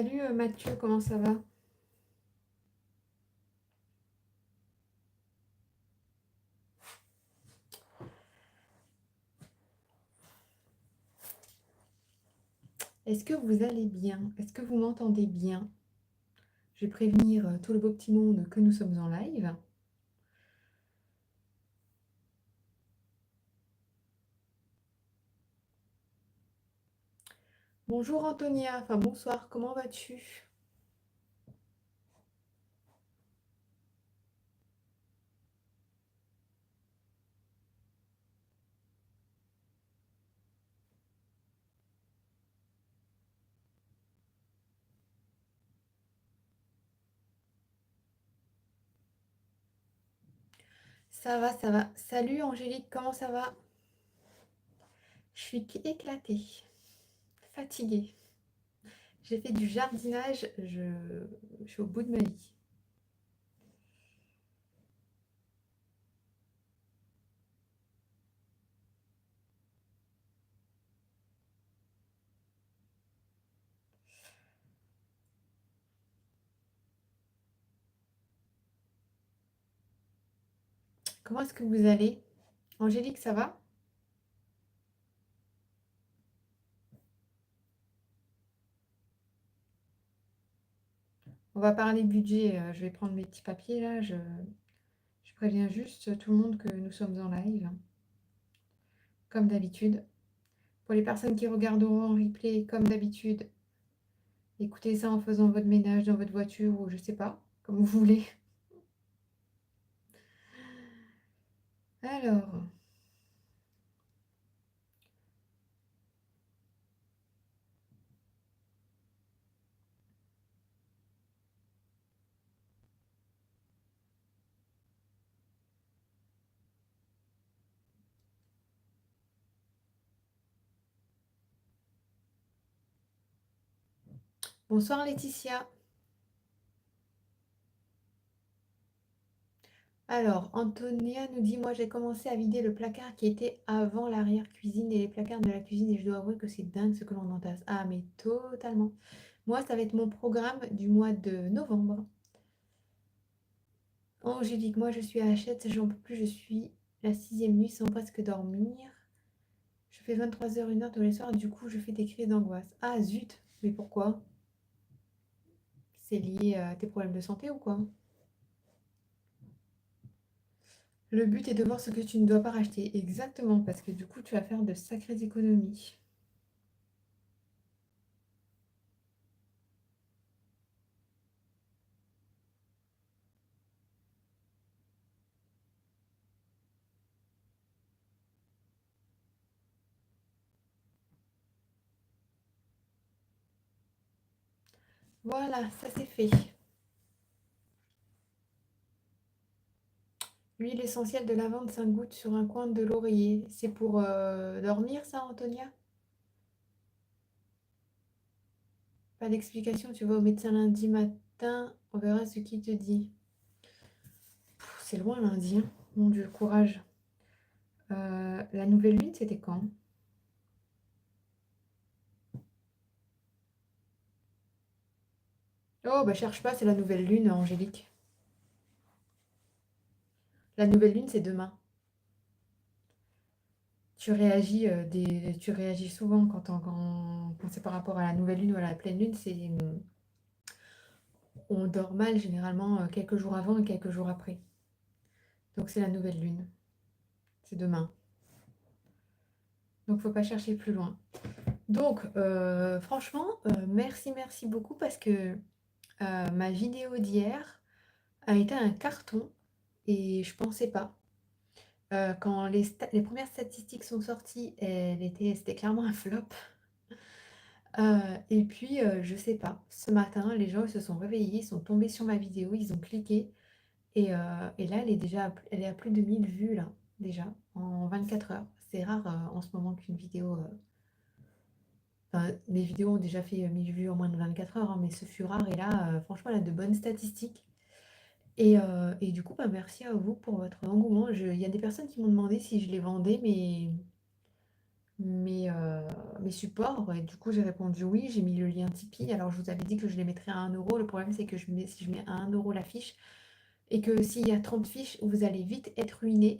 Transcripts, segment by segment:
Salut Mathieu, comment ça va? Est-ce que vous allez bien? Est-ce que vous m'entendez bien? Je vais prévenir tout le beau petit monde que nous sommes en live. Bonjour Antonia, enfin bonsoir, comment vas-tu? Ça va, ça va. Salut Angélique, comment ça va? Je suis éclatée, fatiguée. J'ai fait du jardinage, je suis au bout de ma vie. Comment est-ce que vous allez? Angélique, ça va? On va parler budget, je vais prendre mes petits papiers là, je préviens juste tout le monde que nous sommes en live, comme d'habitude. Pour les personnes qui regarderont en replay, comme d'habitude, écoutez ça en faisant votre ménage dans votre voiture ou je sais pas, comme vous voulez. Alors, bonsoir Laetitia. Alors, Antonia nous dit, moi j'ai commencé à vider le placard qui était avant l'arrière-cuisine et les placards de la cuisine et je dois avouer que c'est dingue ce que l'on entasse. Ah mais totalement. Moi, ça va être mon programme du mois de novembre. Angélique, moi je suis à Hachette, j'en peux plus, je suis la sixième nuit sans presque dormir. Je fais 23 heures, 1 heure tous les soirs, du coup je fais des crises d'angoisse. Ah zut, mais pourquoi? C'est lié à tes problèmes de santé ou quoi? Le but est de voir ce que tu ne dois pas racheter. Exactement, parce que du coup tu vas faire de sacrées économies. Voilà, ça c'est fait. L'huile essentielle de lavande 5 gouttes sur un coin de l'oreiller. C'est pour dormir ça, Antonia? Pas d'explication, tu vas au médecin lundi matin, on verra ce qu'il te dit. C'est loin lundi, hein. Mon Dieu, courage. La nouvelle lune, c'était quand? Oh, bah cherche pas, c'est la nouvelle lune, Angélique. La nouvelle lune, c'est demain. Tu réagis souvent quand c'est par rapport à la nouvelle lune ou à la pleine lune. On dort mal généralement quelques jours avant et quelques jours après. Donc c'est la nouvelle lune. C'est demain. Donc faut pas chercher plus loin. Donc franchement, merci, merci beaucoup parce que ma vidéo d'hier a été un carton et je pensais pas. Quand les premières statistiques sont sorties, c'était clairement un flop. Et puis, je sais pas, ce matin, les gens ils se sont réveillés, ils sont tombés sur ma vidéo, ils ont cliqué et là, elle est à plus de 1000 vues là, déjà, en 24 heures. C'est rare, en ce moment qu'une vidéo, enfin, les vidéos ont déjà fait, 1000 vues en moins de 24 heures, hein, mais ce fut rare et là, franchement, elle a de bonnes statistiques et du coup, bah, merci à vous pour votre engouement. Il y a des personnes qui m'ont demandé si je les vendais, mais mes supports et du coup, j'ai répondu oui, j'ai mis le lien Tipeee. Alors, je vous avais dit que je les mettrais à 1 €. Le problème, c'est que si je mets à 1 € la fiche et que s'il y a 30 fiches, vous allez vite être ruiné.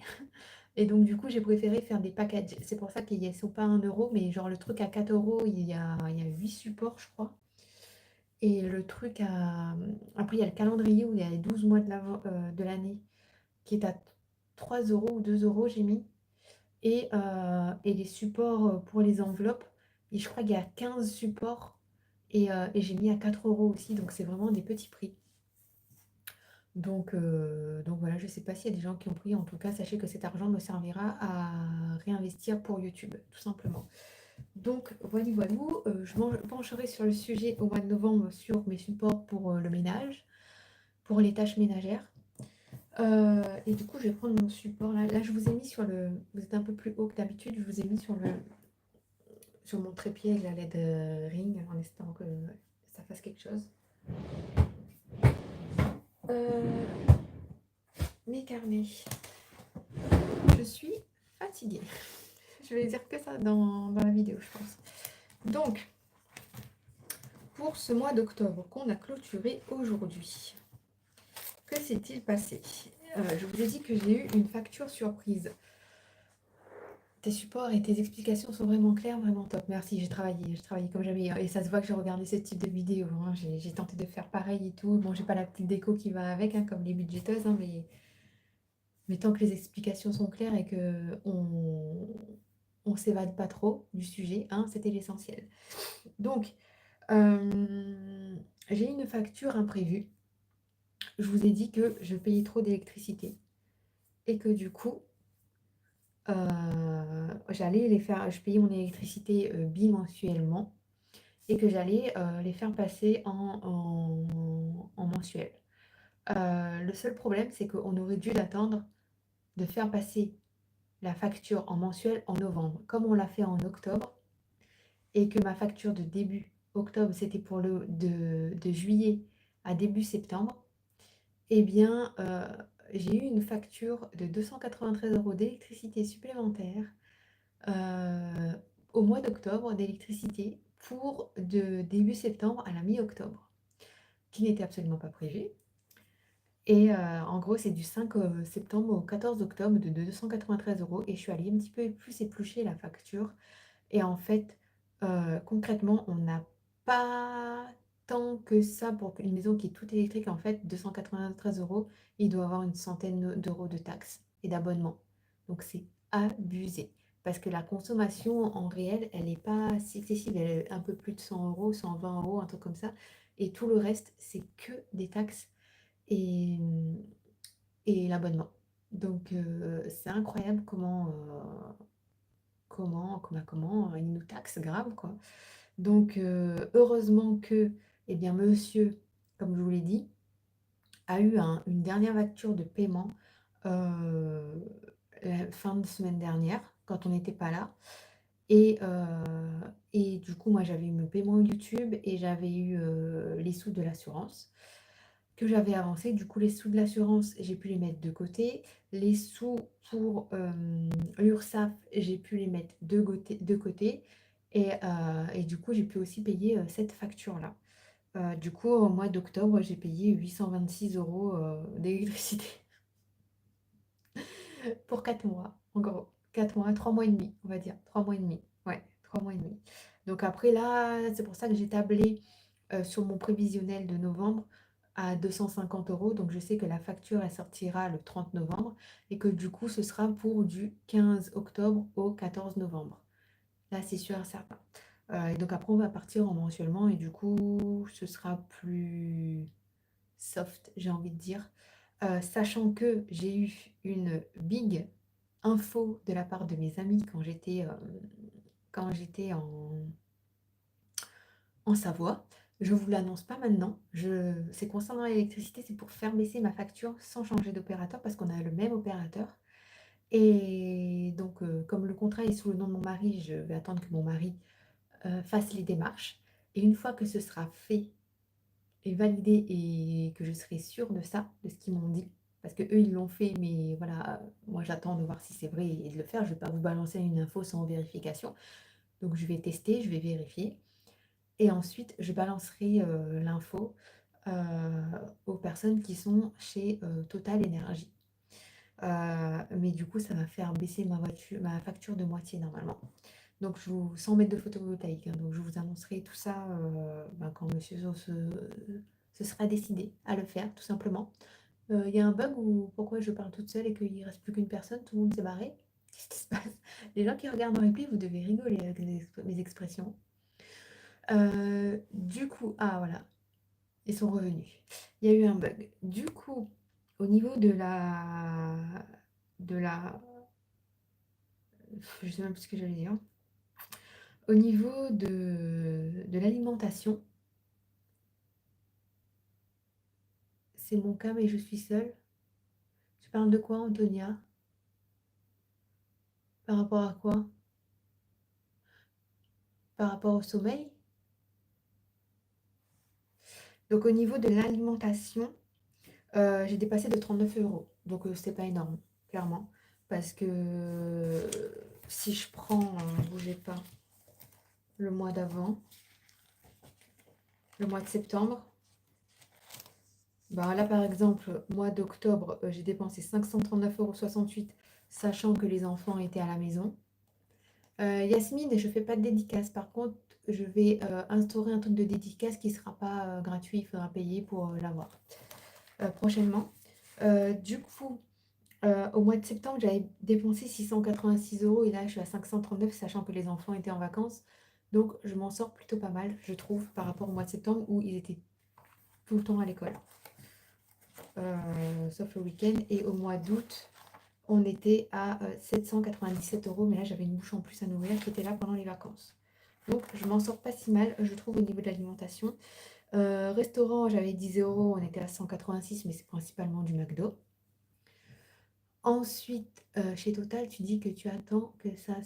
Et donc, du coup, j'ai préféré faire des packages. C'est pour ça qu'ils ne sont pas à 1 €, mais genre le truc à 4 €, il y a 8 supports, je crois. Et le truc à... Après, il y a le calendrier où il y a les 12 mois de l'année qui est à 3 € ou 2 €, j'ai mis. Et les supports pour les enveloppes. Et je crois qu'il y a 15 supports. Et j'ai mis à 4 € aussi. Donc, c'est vraiment des petits prix. Donc voilà, je ne sais pas s'il y a des gens qui ont pris. En tout cas, sachez que cet argent me servira à réinvestir pour YouTube, tout simplement. Donc voilà, voilà. Je me pencherai sur le sujet au mois de novembre sur mes supports pour le ménage, pour les tâches ménagères. Et du coup, je vais prendre mon support là. Là, je vous ai mis sur le... Vous êtes un peu plus haut que d'habitude. Je vous ai mis sur mon trépied avec la LED ring en espérant que ça fasse quelque chose. Mes carnets. Je suis fatiguée. Je vais dire que ça dans la vidéo, je pense. Donc, pour ce mois d'octobre qu'on a clôturé aujourd'hui, que s'est-il passé? Je vous ai dit que j'ai eu une facture surprise. Tes supports et tes explications sont vraiment claires, vraiment top. Merci, j'ai travaillé comme jamais. Et ça se voit que j'ai regardé ce type de vidéo. Hein. J'ai tenté de faire pareil et tout. Bon, j'ai pas la petite déco qui va avec, hein, comme les budgéteuses, hein, mais tant que les explications sont claires et que on s'évade pas trop du sujet, hein, c'était l'essentiel. Donc, j'ai une facture imprévue. Je vous ai dit que je payais trop d'électricité et que du coup, j'allais les faire, je payais mon électricité bimensuellement et que j'allais les faire passer en mensuel. Le seul problème, c'est qu'on aurait dû l'attendre de faire passer la facture en mensuel en novembre, comme on l'a fait en octobre, et que ma facture de début octobre, c'était pour de juillet à début septembre. Eh bien, j'ai eu une facture de 293 € d'électricité supplémentaire euh, au mois d'octobre d'électricité pour de début septembre à la mi-octobre, qui n'était absolument pas prévu. Et en gros, c'est du 5 septembre au 14 octobre de 293 € et je suis allée un petit peu plus éplucher la facture. Et en fait, concrètement, on n'a pas tant que ça pour une maison qui est toute électrique. En fait, 293 €, il doit avoir une centaine d'euros de taxes et d'abonnements. Donc c'est abusé. Parce que la consommation en réel, elle n'est pas si excessive. Elle est un peu plus de 100 €, 120 €, un truc comme ça. Et tout le reste, c'est que des taxes et, et l'abonnement. Donc c'est incroyable comment ils nous taxent grave, quoi. Donc heureusement que, eh bien, monsieur, comme je vous l'ai dit, a eu une dernière facture de paiement euh, la fin de semaine dernière, quand on n'était pas là. Et du coup, moi, j'avais eu mon paiement YouTube et j'avais eu les sous de l'assurance que j'avais avancé. Du coup, les sous de l'assurance, j'ai pu les mettre de côté. Les sous pour l'URSSAF, j'ai pu les mettre de côté. Et du coup, j'ai pu aussi payer cette facture-là. Du coup, au mois d'octobre, j'ai payé 826 € d'électricité pour 4 mois, en gros. 4 mois, 3 mois et demi, on va dire. 3 mois et demi. Ouais, 3 mois et demi. Donc après, là, c'est pour ça que j'ai tablé sur mon prévisionnel de novembre à 250 €. Donc je sais que la facture, elle sortira le 30 novembre et que du coup, ce sera pour du 15 octobre au 14 novembre. Là, c'est sûr et certain. Et donc après, on va partir en mensuellement et du coup, ce sera plus soft, j'ai envie de dire. Sachant que j'ai eu une big info de la part de mes amis quand j'étais en Savoie. Je ne vous l'annonce pas maintenant. C'est concernant l'électricité, c'est pour faire baisser ma facture sans changer d'opérateur parce qu'on a le même opérateur. Et donc, comme le contrat est sous le nom de mon mari, je vais attendre que mon mari fasse les démarches. Et une fois que ce sera fait et validé et que je serai sûre de ça, de ce qu'ils m'ont dit, parce que eux ils l'ont fait, mais voilà, moi j'attends de voir si c'est vrai et de le faire. Je ne vais pas vous balancer une info sans vérification. Donc je vais tester, je vais vérifier et ensuite je balancerai, l'info, heu, aux personnes qui sont chez, Total Énergie. Mais du coup, ça va faire baisser ma facture de moitié normalement. Donc je vous sans mettre de photovoltaïque, hein, donc je vous annoncerai tout ça, quand monsieur se sera décidé à le faire, tout simplement. Il y a un bug ou pourquoi je parle toute seule et qu'il reste plus qu'une personne, tout le monde s'est barré? Qu'est-ce qui se passe? Les gens qui regardent en replay, vous devez rigoler avec mes expressions. Du coup ah voilà, ils sont revenus. Il y a eu un bug. Du coup, au niveau de la je sais même plus ce que j'allais dire. Au niveau de l'alimentation, c'est mon cas, mais je suis seule. Tu parles de quoi, Antonia? Par rapport à quoi? Par rapport au sommeil? Donc au niveau de l'alimentation, j'ai dépassé de 39 €. Donc c'est pas énorme, clairement. Parce que si je prends, bougez pas, le mois d'avant, le mois de septembre, bah là par exemple, mois d'octobre, j'ai dépensé 539,68 €, sachant que les enfants étaient à la maison. Yasmine, je fais pas de dédicace. Par contre, je vais instaurer un truc de dédicace qui sera pas gratuit, il faudra payer pour l'avoir prochainement. Du coup, au mois de septembre, j'avais dépensé 686 € et là, je suis à 539, sachant que les enfants étaient en vacances. Donc, je m'en sors plutôt pas mal, je trouve, par rapport au mois de septembre où ils étaient tout le temps à l'école, sauf le week-end. Et au mois d'août, on était à 797 €, mais là, j'avais une bouche en plus à nourrir qui était là pendant les vacances. Donc, je m'en sors pas si mal, je trouve, au niveau de l'alimentation. Restaurant, j'avais 10 €, on était à 186, mais c'est principalement du McDo. Ensuite, chez Total, tu dis que tu attends que ça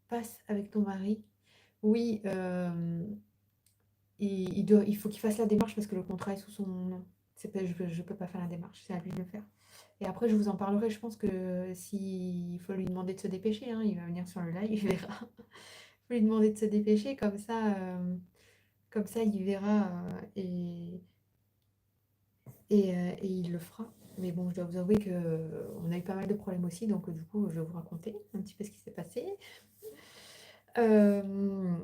passe avec ton mari. Oui, il faut qu'il fasse la démarche parce que le contrat est sous son nom. Je peux pas faire la démarche, c'est à lui de le faire. Et après, je vous en parlerai. Je pense que s'il faut lui demander de se dépêcher, hein, il va venir sur le live, il verra. Il faut lui demander de se dépêcher, comme ça il verra et il le fera. Mais bon, je dois vous avouer qu'on a eu pas mal de problèmes aussi, donc du coup, je vais vous raconter un petit peu ce qui s'est passé. Euh,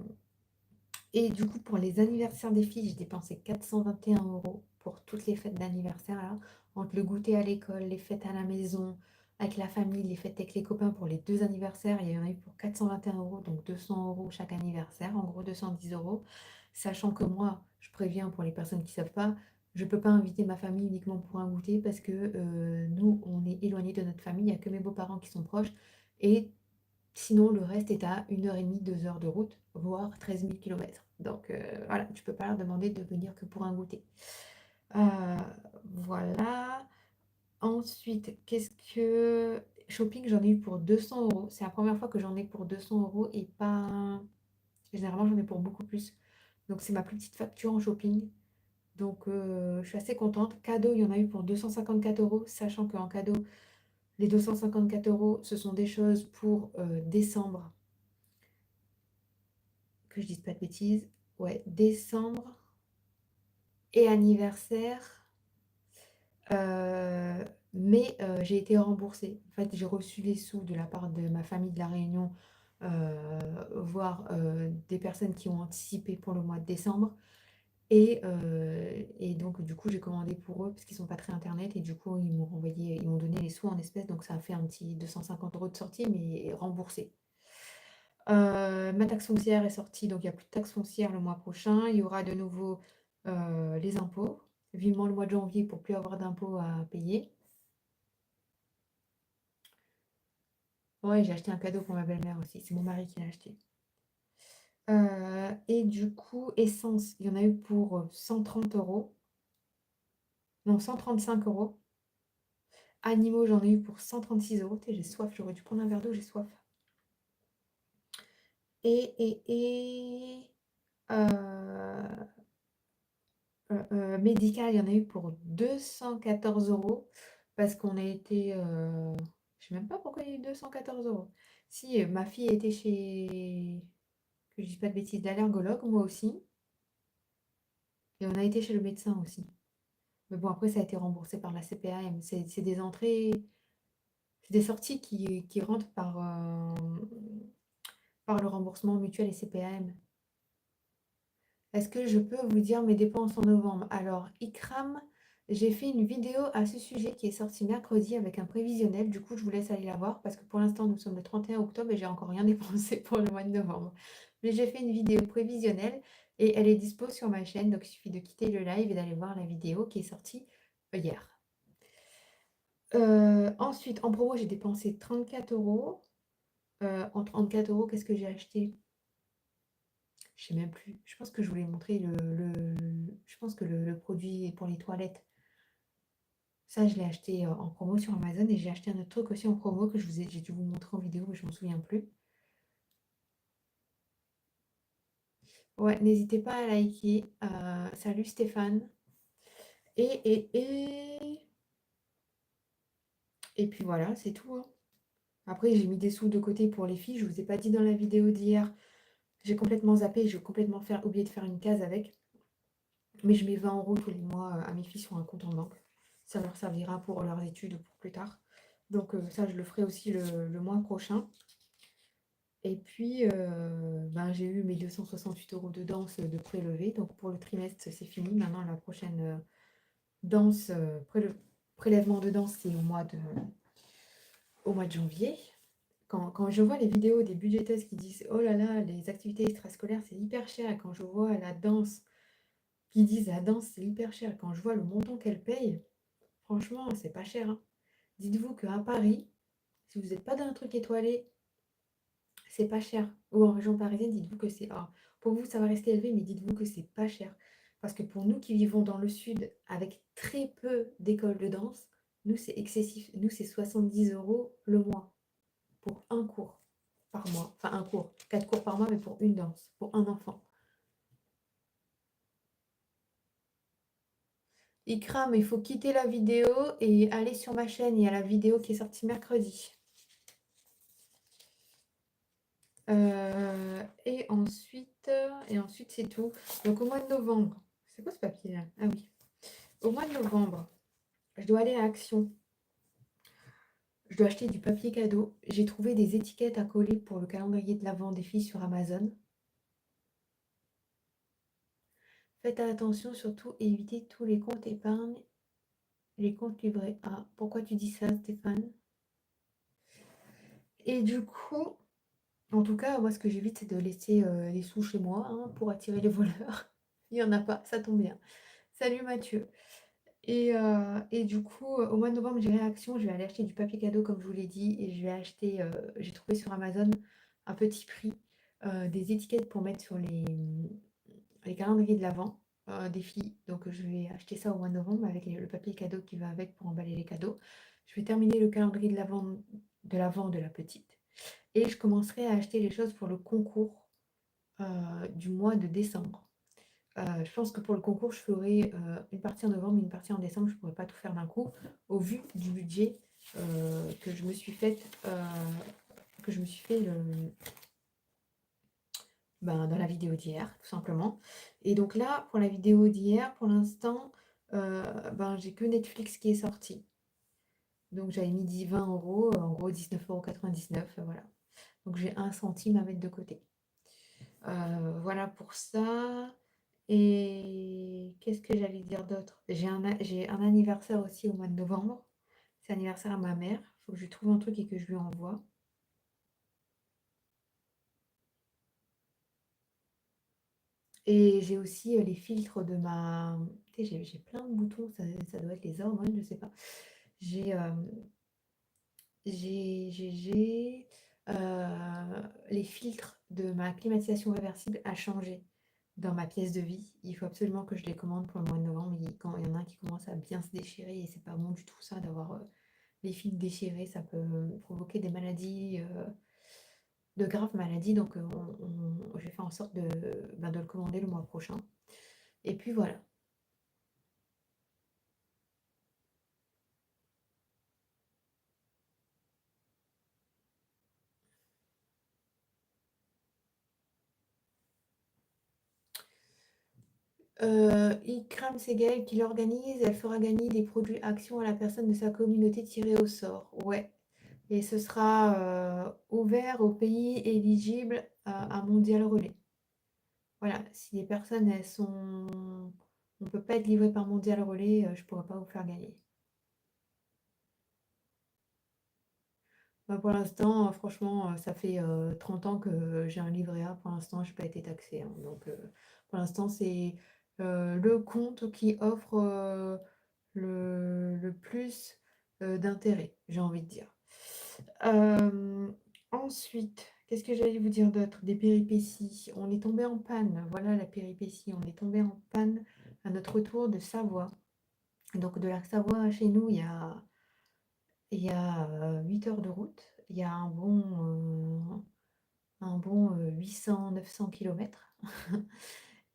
et du coup, pour les anniversaires des filles, j'ai dépensé 421 € pour toutes les fêtes d'anniversaire, là, entre le goûter à l'école, les fêtes à la maison, avec la famille, les fêtes avec les copains pour les deux anniversaires. Il y en a eu pour 421 €, donc 200 € chaque anniversaire, en gros 210 €. Sachant que moi, je préviens pour les personnes qui ne savent pas, je ne peux pas inviter ma famille uniquement pour un goûter parce que nous, on est éloignés de notre famille, il n'y a que mes beaux-parents qui sont proches. Et sinon, le reste est à 1 h 30, 2 heures de route, voire 13 000 km. Donc voilà, tu peux pas leur demander de venir que pour un goûter. Euh, voilà. Ensuite, qu'est-ce que... Shopping, j'en ai eu pour 200 €. C'est la première fois que j'en ai pour 200 € et pas... Généralement, j'en ai pour beaucoup plus. Donc c'est ma plus petite facture en shopping. Donc je suis assez contente. Cadeau, il y en a eu pour 254 €, sachant qu'en cadeau, les 254 €, ce sont des choses pour décembre. Que je dise pas de bêtises. Ouais, décembre et anniversaire. Euh, mais j'ai été remboursée. En fait, j'ai reçu les sous de la part de ma famille de La Réunion, voire des personnes qui ont anticipé pour le mois de décembre. Et donc, du coup, j'ai commandé pour eux parce qu'ils sont pas très internet. Et du coup, ils m'ont donné les sous en espèces. Donc, ça a fait un petit 250 € de sortie, mais remboursé. Ma taxe foncière est sortie, donc il n'y a plus de taxe foncière le mois prochain. Il y aura de nouveau les impôts. Vivement le mois de janvier pour plus avoir d'impôts à payer. Ouais, j'ai acheté un cadeau pour ma belle-mère aussi. C'est mon mari qui l'a acheté. Et du coup, essence, il y en a eu pour 130 €. Non, 135 €. Animaux, j'en ai eu pour 136 €. J'ai soif, j'aurais dû prendre un verre d'eau, j'ai soif. Et médical, il y en a eu pour 214 € parce qu'on a été... je sais même pas pourquoi il y a eu 214 €. Si, ma fille était chez, que je dise pas de bêtises, l'allergologue, moi aussi, et on a été chez le médecin aussi. Mais bon, après, ça a été remboursé par la CPAM. C'est des entrées, c'est des sorties qui rentrent par le remboursement mutuel et CPAM. Est-ce que je peux vous dire mes dépenses en novembre? Alors, ICRAM, j'ai fait une vidéo à ce sujet qui est sortie mercredi avec un prévisionnel. Du coup, je vous laisse aller la voir parce que pour l'instant, nous sommes le 31 octobre et j'ai encore rien dépensé pour le mois de novembre. Mais j'ai fait une vidéo prévisionnelle et elle est dispo sur ma chaîne. Donc, il suffit de quitter le live et d'aller voir la vidéo qui est sortie hier. Ensuite, en promo, j'ai dépensé 34 euros. En 34 euros, qu'est-ce que j'ai acheté? Je sais même plus. Je pense que je voulais montrer je pense que le produit pour les toilettes. Ça, je l'ai acheté en promo sur Amazon et j'ai acheté un autre truc aussi en promo que j'ai dû vous montrer en vidéo, mais je m'en souviens plus. Ouais, n'hésitez pas à liker. Salut Stéphane. Et, et, et... Et puis voilà, c'est tout, hein. Après, j'ai mis des sous de côté pour les filles. Je vous ai pas dit dans la vidéo d'hier. J'ai complètement zappé. J'ai complètement oublié de faire une case avec. Mais je mets 20 euros tous les mois à mes filles sur un compte en banque. Ça leur servira pour leurs études pour plus tard. Donc ça, je le ferai aussi le mois prochain. Et puis, ben, j'ai eu mes 268 euros de danse de prélevé. Donc pour le trimestre, c'est fini. Maintenant, la prochaine danse, prélèvement de danse, c'est au mois de janvier. Quand je vois les vidéos des budgéteuses qui disent oh là là, les activités extrascolaires, c'est hyper cher. Quand je vois la danse qui disent la danse, c'est hyper cher. Quand je vois le montant qu'elle paye, franchement, c'est pas cher, hein. Dites-vous qu'à Paris, si vous n'êtes pas dans un truc étoilé, c'est pas cher. Ou en région parisienne, dites-vous que c'est... alors, pour vous, ça va rester élevé, mais dites-vous que c'est pas cher. Parce que pour nous qui vivons dans le sud, avec très peu d'écoles de danse, nous, c'est excessif. Nous, c'est 70 euros le mois pour un cours par mois. Enfin, un cours. 4 cours par mois, mais pour une danse, pour un enfant. Ikram, il faut quitter la vidéo et aller sur ma chaîne. Il y a la vidéo qui est sortie mercredi. Et ensuite c'est tout. Donc au mois de novembre, c'est quoi ce papier-là? Ah oui. Au mois de novembre, je dois aller à Action. Je dois acheter du papier cadeau. J'ai trouvé des étiquettes à coller pour le calendrier de l'Avent des filles sur Amazon. Faites attention, surtout évitez tous les comptes épargne, les comptes livrés. Ah, pourquoi tu dis ça, Stéphane? Et du coup, en tout cas, moi ce que j'évite, c'est de laisser les sous chez moi hein, pour attirer les voleurs. Il n'y en a pas, ça tombe bien. Salut Mathieu. Et du coup, au mois de novembre, j'ai réaction. Je vais aller acheter du papier cadeau, comme je vous l'ai dit. Et je vais acheter, j'ai trouvé sur Amazon à petit prix des étiquettes pour mettre sur les calendriers de l'Avent des filles. Donc, je vais acheter ça au mois de novembre avec le papier cadeau qui va avec pour emballer les cadeaux. Je vais terminer le calendrier de l'Avent de la petite. Et je commencerai à acheter les choses pour le concours du mois de décembre. Je pense que pour le concours, je ferai une partie en novembre, une partie en décembre. Je ne pourrais pas tout faire d'un coup, au vu du budget que je me suis fait dans la vidéo d'hier, tout simplement. Et donc là, pour la vidéo d'hier, pour l'instant, j'ai que Netflix qui est sorti. Donc j'avais mis 20 euros, en gros 19,99 €, voilà. Donc j'ai 1 centime à mettre de côté. Voilà pour ça. Et qu'est-ce que j'allais dire d'autre? J'ai un anniversaire aussi au mois de novembre. C'est l'anniversaire à ma mère. Il faut que je lui trouve un truc et que je lui envoie. Et j'ai aussi les filtres de ma... Tu sais, j'ai plein de boutons. Ça doit être les hormones, je sais pas. J'ai les filtres de ma climatisation réversible à changer dans ma pièce de vie. Il faut absolument que je les commande pour le mois de novembre. Quand il y en a un qui commence à bien se déchirer et c'est pas bon du tout ça d'avoir les fils déchirés, ça peut provoquer des maladies, de graves maladies. Donc je vais faire en sorte de le commander le mois prochain. Et puis voilà. Ikram Segal qui l'organise, elle fera gagner des produits actions à la personne de sa communauté tirée au sort. Ouais. Et ce sera ouvert aux pays éligibles à Mondial Relais. Voilà, si les personnes, elles sont... On ne peut pas être livré par Mondial Relais, je ne pourrais pas vous faire gagner. Bah, pour l'instant, franchement, ça fait 30 ans que j'ai un livret A. Pour l'instant, je n'ai pas été taxée, hein. Donc, pour l'instant, c'est le compte qui offre le plus d'intérêt, j'ai envie de dire. Euh, Ensuite, qu'est-ce que j'allais vous dire d'autre? Des péripéties. On est tombé en panne. Voilà la péripétie. On est tombé en panne à notre retour de Savoie. Donc, de la Savoie à chez nous, il y a 8 heures de route. Il y a un bon 800-900 km.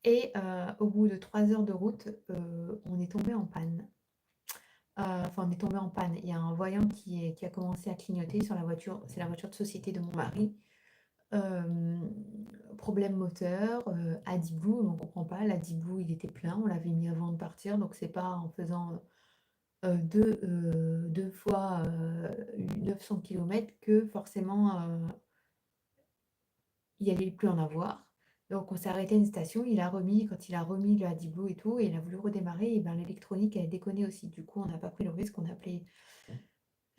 Et au bout de 3 heures de route, on est tombé en panne. Enfin, on est tombé en panne. Il y a un voyant qui a commencé à clignoter sur la voiture. C'est la voiture de société de mon mari. Euh, Problème moteur, Adibou, on ne comprend pas. L'Adibou, il était plein. On l'avait mis avant de partir. Donc, c'est pas en faisant deux fois 900 km que forcément il allait plus en avoir. Donc on s'est arrêté à une station, quand il a remis le Hadibou et tout, et il a voulu redémarrer, et ben l'électronique elle a déconné aussi. Du coup, on n'a pas pris le risque, on a appelé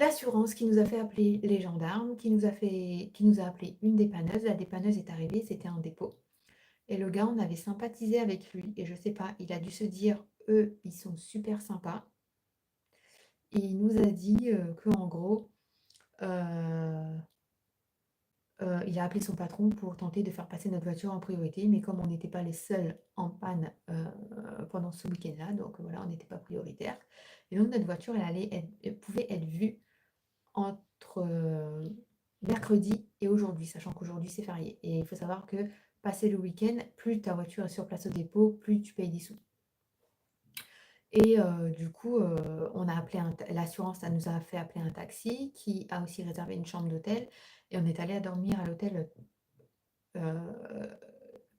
l'assurance qui nous a fait appeler les gendarmes, qui nous a appelé une dépanneuse. La dépanneuse est arrivée, c'était un dépôt. Et le gars, on avait sympathisé avec lui, et je sais pas, il a dû se dire, eux, ils sont super sympas. Et il nous a dit que en gros, euh, il a appelé son patron pour tenter de faire passer notre voiture en priorité, mais comme on n'était pas les seuls en panne pendant ce week-end-là, donc voilà, on n'était pas prioritaire. Et donc notre voiture, elle pouvait être vue entre mercredi et aujourd'hui, sachant qu'aujourd'hui c'est férié. Et il faut savoir que passer le week-end, plus ta voiture est sur place au dépôt, plus tu payes des sous. Et du coup, on a appelé l'assurance, ça nous a fait appeler un taxi qui a aussi réservé une chambre d'hôtel. Et on est allé à dormir à l'hôtel euh,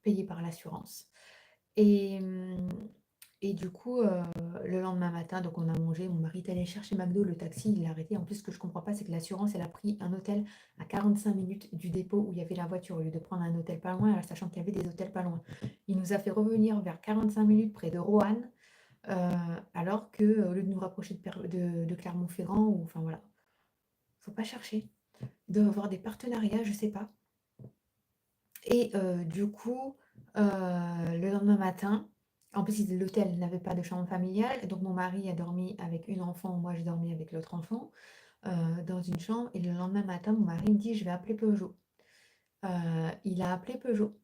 payé par l'assurance. Et, et du coup, le lendemain matin, donc on a mangé, mon mari est allé chercher McDo, le taxi, il l'a arrêté. En plus, ce que je ne comprends pas, c'est que l'assurance, elle a pris un hôtel à 45 minutes du dépôt où il y avait la voiture, au lieu de prendre un hôtel pas loin, sachant qu'il y avait des hôtels pas loin. Il nous a fait revenir vers 45 minutes près de Roanne, alors que au lieu de nous rapprocher de Clermont-Ferrand, ou enfin voilà, faut pas chercher. Il doit y avoir des partenariats, je sais pas. Et du coup, le lendemain matin, en plus l'hôtel n'avait pas de chambre familiale, donc mon mari a dormi avec une enfant, moi j'ai dormi avec l'autre enfant dans une chambre. Et le lendemain matin, mon mari me dit, je vais appeler Peugeot. Il a appelé Peugeot.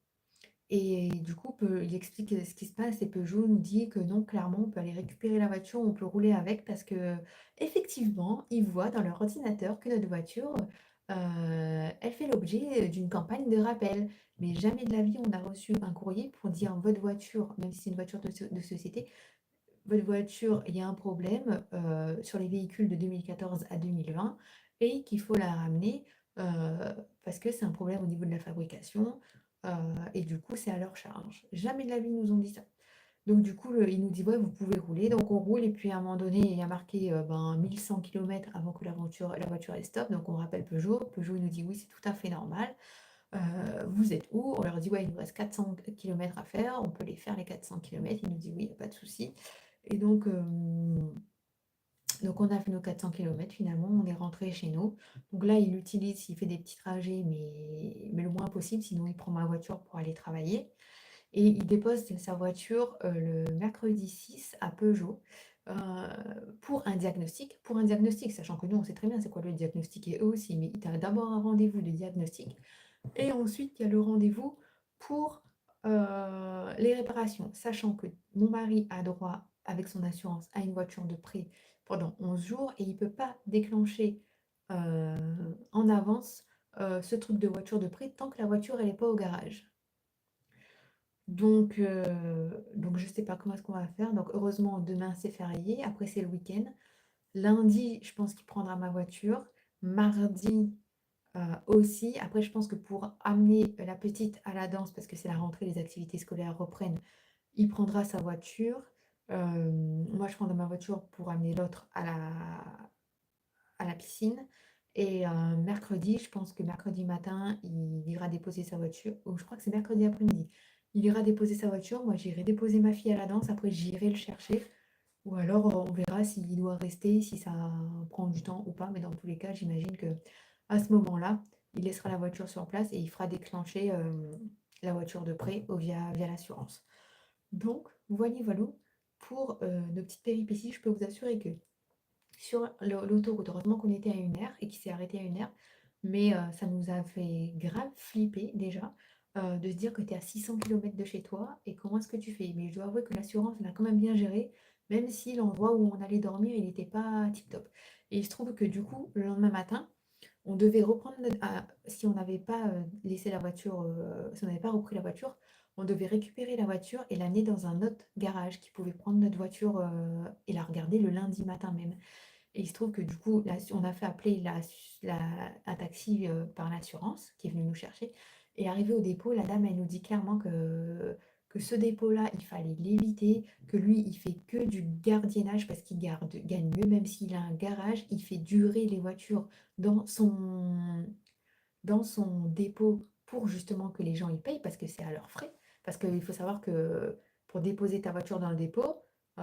Et du coup, il explique ce qui se passe et Peugeot nous dit que non, clairement, on peut aller récupérer la voiture, on peut rouler avec parce que effectivement, ils voient dans leur ordinateur que notre voiture, elle fait l'objet d'une campagne de rappel. Mais jamais de la vie, on a reçu un courrier pour dire votre voiture, même si c'est une voiture de société, votre voiture, il y a un problème sur les véhicules de 2014 à 2020 et qu'il faut la ramener parce que c'est un problème au niveau de la fabrication et du coup, c'est à leur charge. Jamais de la vie, ils nous ont dit ça. Donc, du coup, il nous dit, ouais, vous pouvez rouler. Donc, on roule et puis à un moment donné, il y a marqué 1100 km avant que la voiture elle stoppe. Donc, on rappelle Peugeot. Peugeot, il nous dit, oui, c'est tout à fait normal. Vous êtes où? On leur dit, ouais, il nous reste 400 km à faire. On peut les faire, les 400 km. Il nous dit, oui, il n'y a pas de souci. Et donc on a fait nos 400 km finalement, on est rentré chez nous. Donc là, il fait des petits trajets, mais le moins possible, sinon il prend ma voiture pour aller travailler. Et il dépose sa voiture le mercredi 6 à Peugeot euh, pour un diagnostic. Pour un diagnostic, sachant que nous, on sait très bien c'est quoi le diagnostic et eux aussi, mais il a d'abord un rendez-vous de diagnostic et ensuite il y a le rendez-vous pour les réparations, sachant que mon mari a droit, avec son assurance, à une voiture de prêt pendant 11 jours et il ne peut pas déclencher en avance ce truc de voiture de prêt tant que la voiture elle n'est pas au garage. Donc je ne sais pas comment est-ce qu'on va faire. Donc heureusement, demain c'est férié, après c'est le week-end. Lundi, je pense qu'il prendra ma voiture. Mardi aussi. Après, je pense que pour amener la petite à la danse, parce que c'est la rentrée, les activités scolaires reprennent, Il prendra sa voiture. Moi, je prendrai ma voiture pour amener l'autre à la piscine. Et mercredi, je pense que mercredi matin, il ira déposer sa voiture. Ou je crois que c'est mercredi après-midi. Il ira déposer sa voiture. Moi, j'irai déposer ma fille à la danse. Après, j'irai le chercher. Ou alors, on verra s'il doit rester, si ça prend du temps ou pas. Mais dans tous les cas, j'imagine que à ce moment-là, il laissera la voiture sur place et il fera déclencher la voiture de prêt via l'assurance. Donc, voilà, voilà. Pour nos petites péripéties, je peux vous assurer que sur l'autoroute, heureusement qu'on était à une aire et qu'il s'est arrêté à une aire, mais ça nous a fait grave flipper déjà de se dire que tu es à 600 km de chez toi et comment est-ce que tu fais? Mais je dois avouer que l'assurance l'a quand même bien géré, même si l'endroit où on allait dormir, il n'était pas tip-top. Et il se trouve que du coup, le lendemain matin, on devait reprendre si on n'avait pas laissé la voiture, si on n'avait pas repris la voiture, on devait récupérer la voiture et l'amener dans un autre garage qui pouvait prendre notre voiture et la regarder le lundi matin même. Et il se trouve que du coup, on a fait appeler un taxi par l'assurance qui est venu nous chercher. Et arrivé au dépôt, la dame, elle nous dit clairement que ce dépôt-là, il fallait l'éviter, que lui, il fait que du gardiennage parce qu'il gagne mieux, même s'il a un garage, il fait durer les voitures dans son dépôt pour justement que les gens y payent parce que c'est à leurs frais. Parce qu'il faut savoir que pour déposer ta voiture dans le dépôt, tu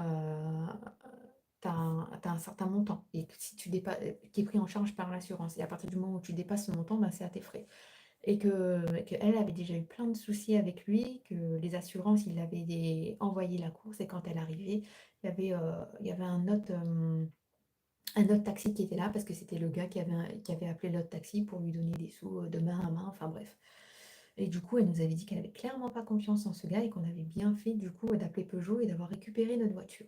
as un certain montant et que si tu dépasses, qui est pris en charge par l'assurance. Et à partir du moment où tu dépasses ce montant, ben, c'est à tes frais. Et qu'elle avait déjà eu plein de soucis avec lui, que les assurances, il avait envoyé la course et quand elle arrivait, il y avait un autre taxi qui était là parce que c'était le gars qui avait appelé l'autre taxi pour lui donner des sous de main à main, enfin bref. Et du coup, elle nous avait dit qu'elle avait clairement pas confiance en ce gars et qu'on avait bien fait du coup d'appeler Peugeot et d'avoir récupéré notre voiture.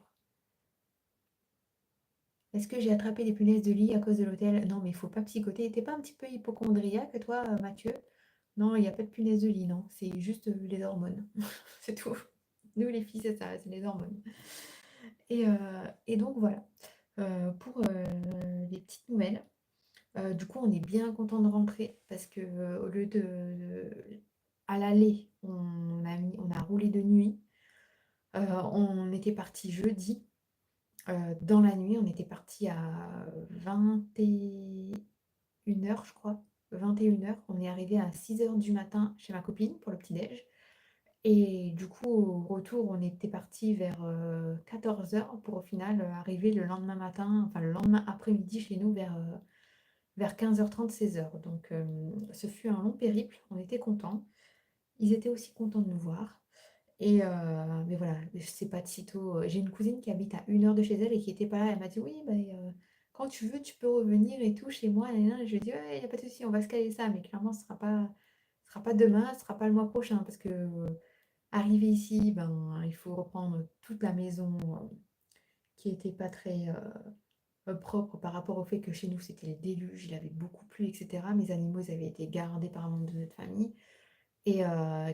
Est-ce que j'ai attrapé des punaises de lit à cause de l'hôtel? Non, mais il faut pas psychoter. T'es pas un petit peu hypochondriaque, toi, Mathieu? Non, il n'y a pas de punaises de lit, non. C'est juste les hormones. C'est tout. Nous, les filles, c'est ça, c'est les hormones. Et donc, voilà. Pour les petites nouvelles. Du coup, on est bien content de rentrer parce que au lieu à l'aller, on a roulé de nuit. On était parti jeudi. Dans la nuit, on était parti à 21h, je crois. 21h. On est arrivé à 6h du matin chez ma copine pour le petit-déj. Et du coup, au retour, on était parti vers 14h pour au final arriver le lendemain matin, enfin le lendemain après-midi chez nous vers 15h30, 16h. Donc, ce fut un long périple. On était contents. Ils étaient aussi contents de nous voir. Mais voilà, c'est pas de sitôt. J'ai une cousine qui habite à 1 heure de chez elle et qui était pas là. Elle m'a dit oui, bah, quand tu veux, tu peux revenir et tout chez moi. Et je lui ai dit ouais, il n'y a pas de souci, on va se caler ça. Mais clairement, ce sera pas demain, ce sera pas le mois prochain parce que arriver ici, ben, il faut reprendre toute la maison qui était pas très propre par rapport au fait que chez nous c'était le déluge, il avait beaucoup plu, etc. Mes animaux ils avaient été gardés par un membre de notre famille. Et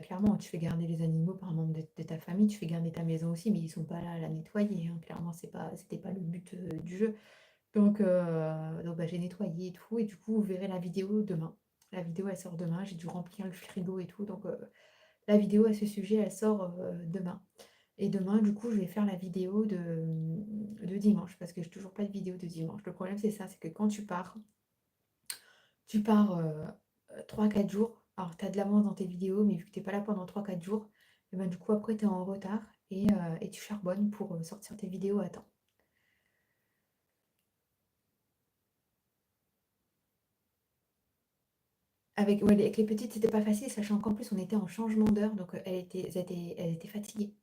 clairement, tu fais garder les animaux par un membre de ta famille, tu fais garder ta maison aussi, mais ils sont pas là à la nettoyer, hein. Clairement, c'était pas le but du jeu. Donc bah, j'ai nettoyé et tout, et du coup, vous verrez la vidéo demain. La vidéo, elle sort demain. J'ai dû remplir le frigo et tout, donc la vidéo à ce sujet, elle sort demain. Et demain, du coup, je vais faire la vidéo de dimanche, parce que j'ai toujours pas de vidéo de dimanche. Le problème, c'est ça, c'est que quand tu pars 3-4 jours. Alors, tu as de l'avance dans tes vidéos, mais vu que tu n'es pas là pendant 3-4 jours, et ben, du coup, après, tu es en retard et tu charbonnes pour sortir tes vidéos à temps. Ouais, avec les petites, c'était pas facile, sachant qu'en plus, on était en changement d'heure, donc elle était fatiguée.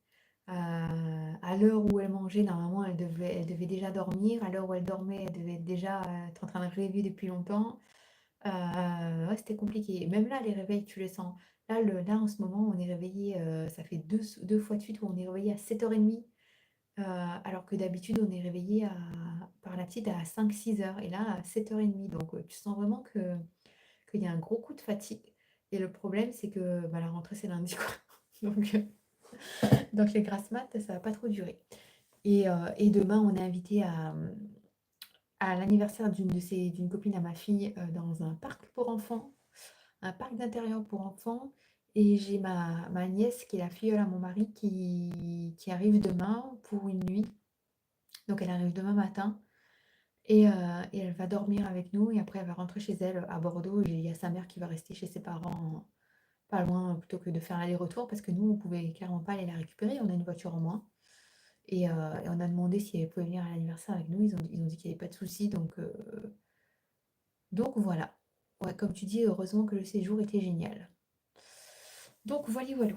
À l'heure où elle mangeait, normalement, elle devait déjà dormir. À l'heure où elle dormait, elle devait déjà être en train de rêver depuis longtemps. Ouais, c'était compliqué. Même là, les réveils, tu les sens. Là, en ce moment, on est réveillé, ça fait deux fois de suite où on est réveillé à 7h30, alors que d'habitude, on est réveillé par la petite à 5-6 heures, et là, à 7h30. Donc, tu sens vraiment qu'il y a un gros coup de fatigue. Et le problème, c'est que bah, la rentrée, c'est lundi, quoi. Donc les grasses mat, ça va pas trop durer. Et demain, on est invité à l'anniversaire d'une copine à ma fille dans un parc pour enfants, un parc d'intérieur pour enfants. Et j'ai ma nièce qui est la filleule à mon mari qui arrive demain pour une nuit. Donc elle arrive demain matin et, heu, et elle va dormir avec nous et après elle va rentrer chez elle à Bordeaux. Et il y a sa mère qui va rester chez ses parents pas loin plutôt que de faire l'aller-retour parce que nous, on pouvait clairement pas aller la récupérer, on a une voiture en moins. Et on a demandé si elle pouvait venir à l'anniversaire avec nous, ils ont dit qu'il y avait pas de souci donc voilà. Ouais, comme tu dis, heureusement que le séjour était génial. Donc voilou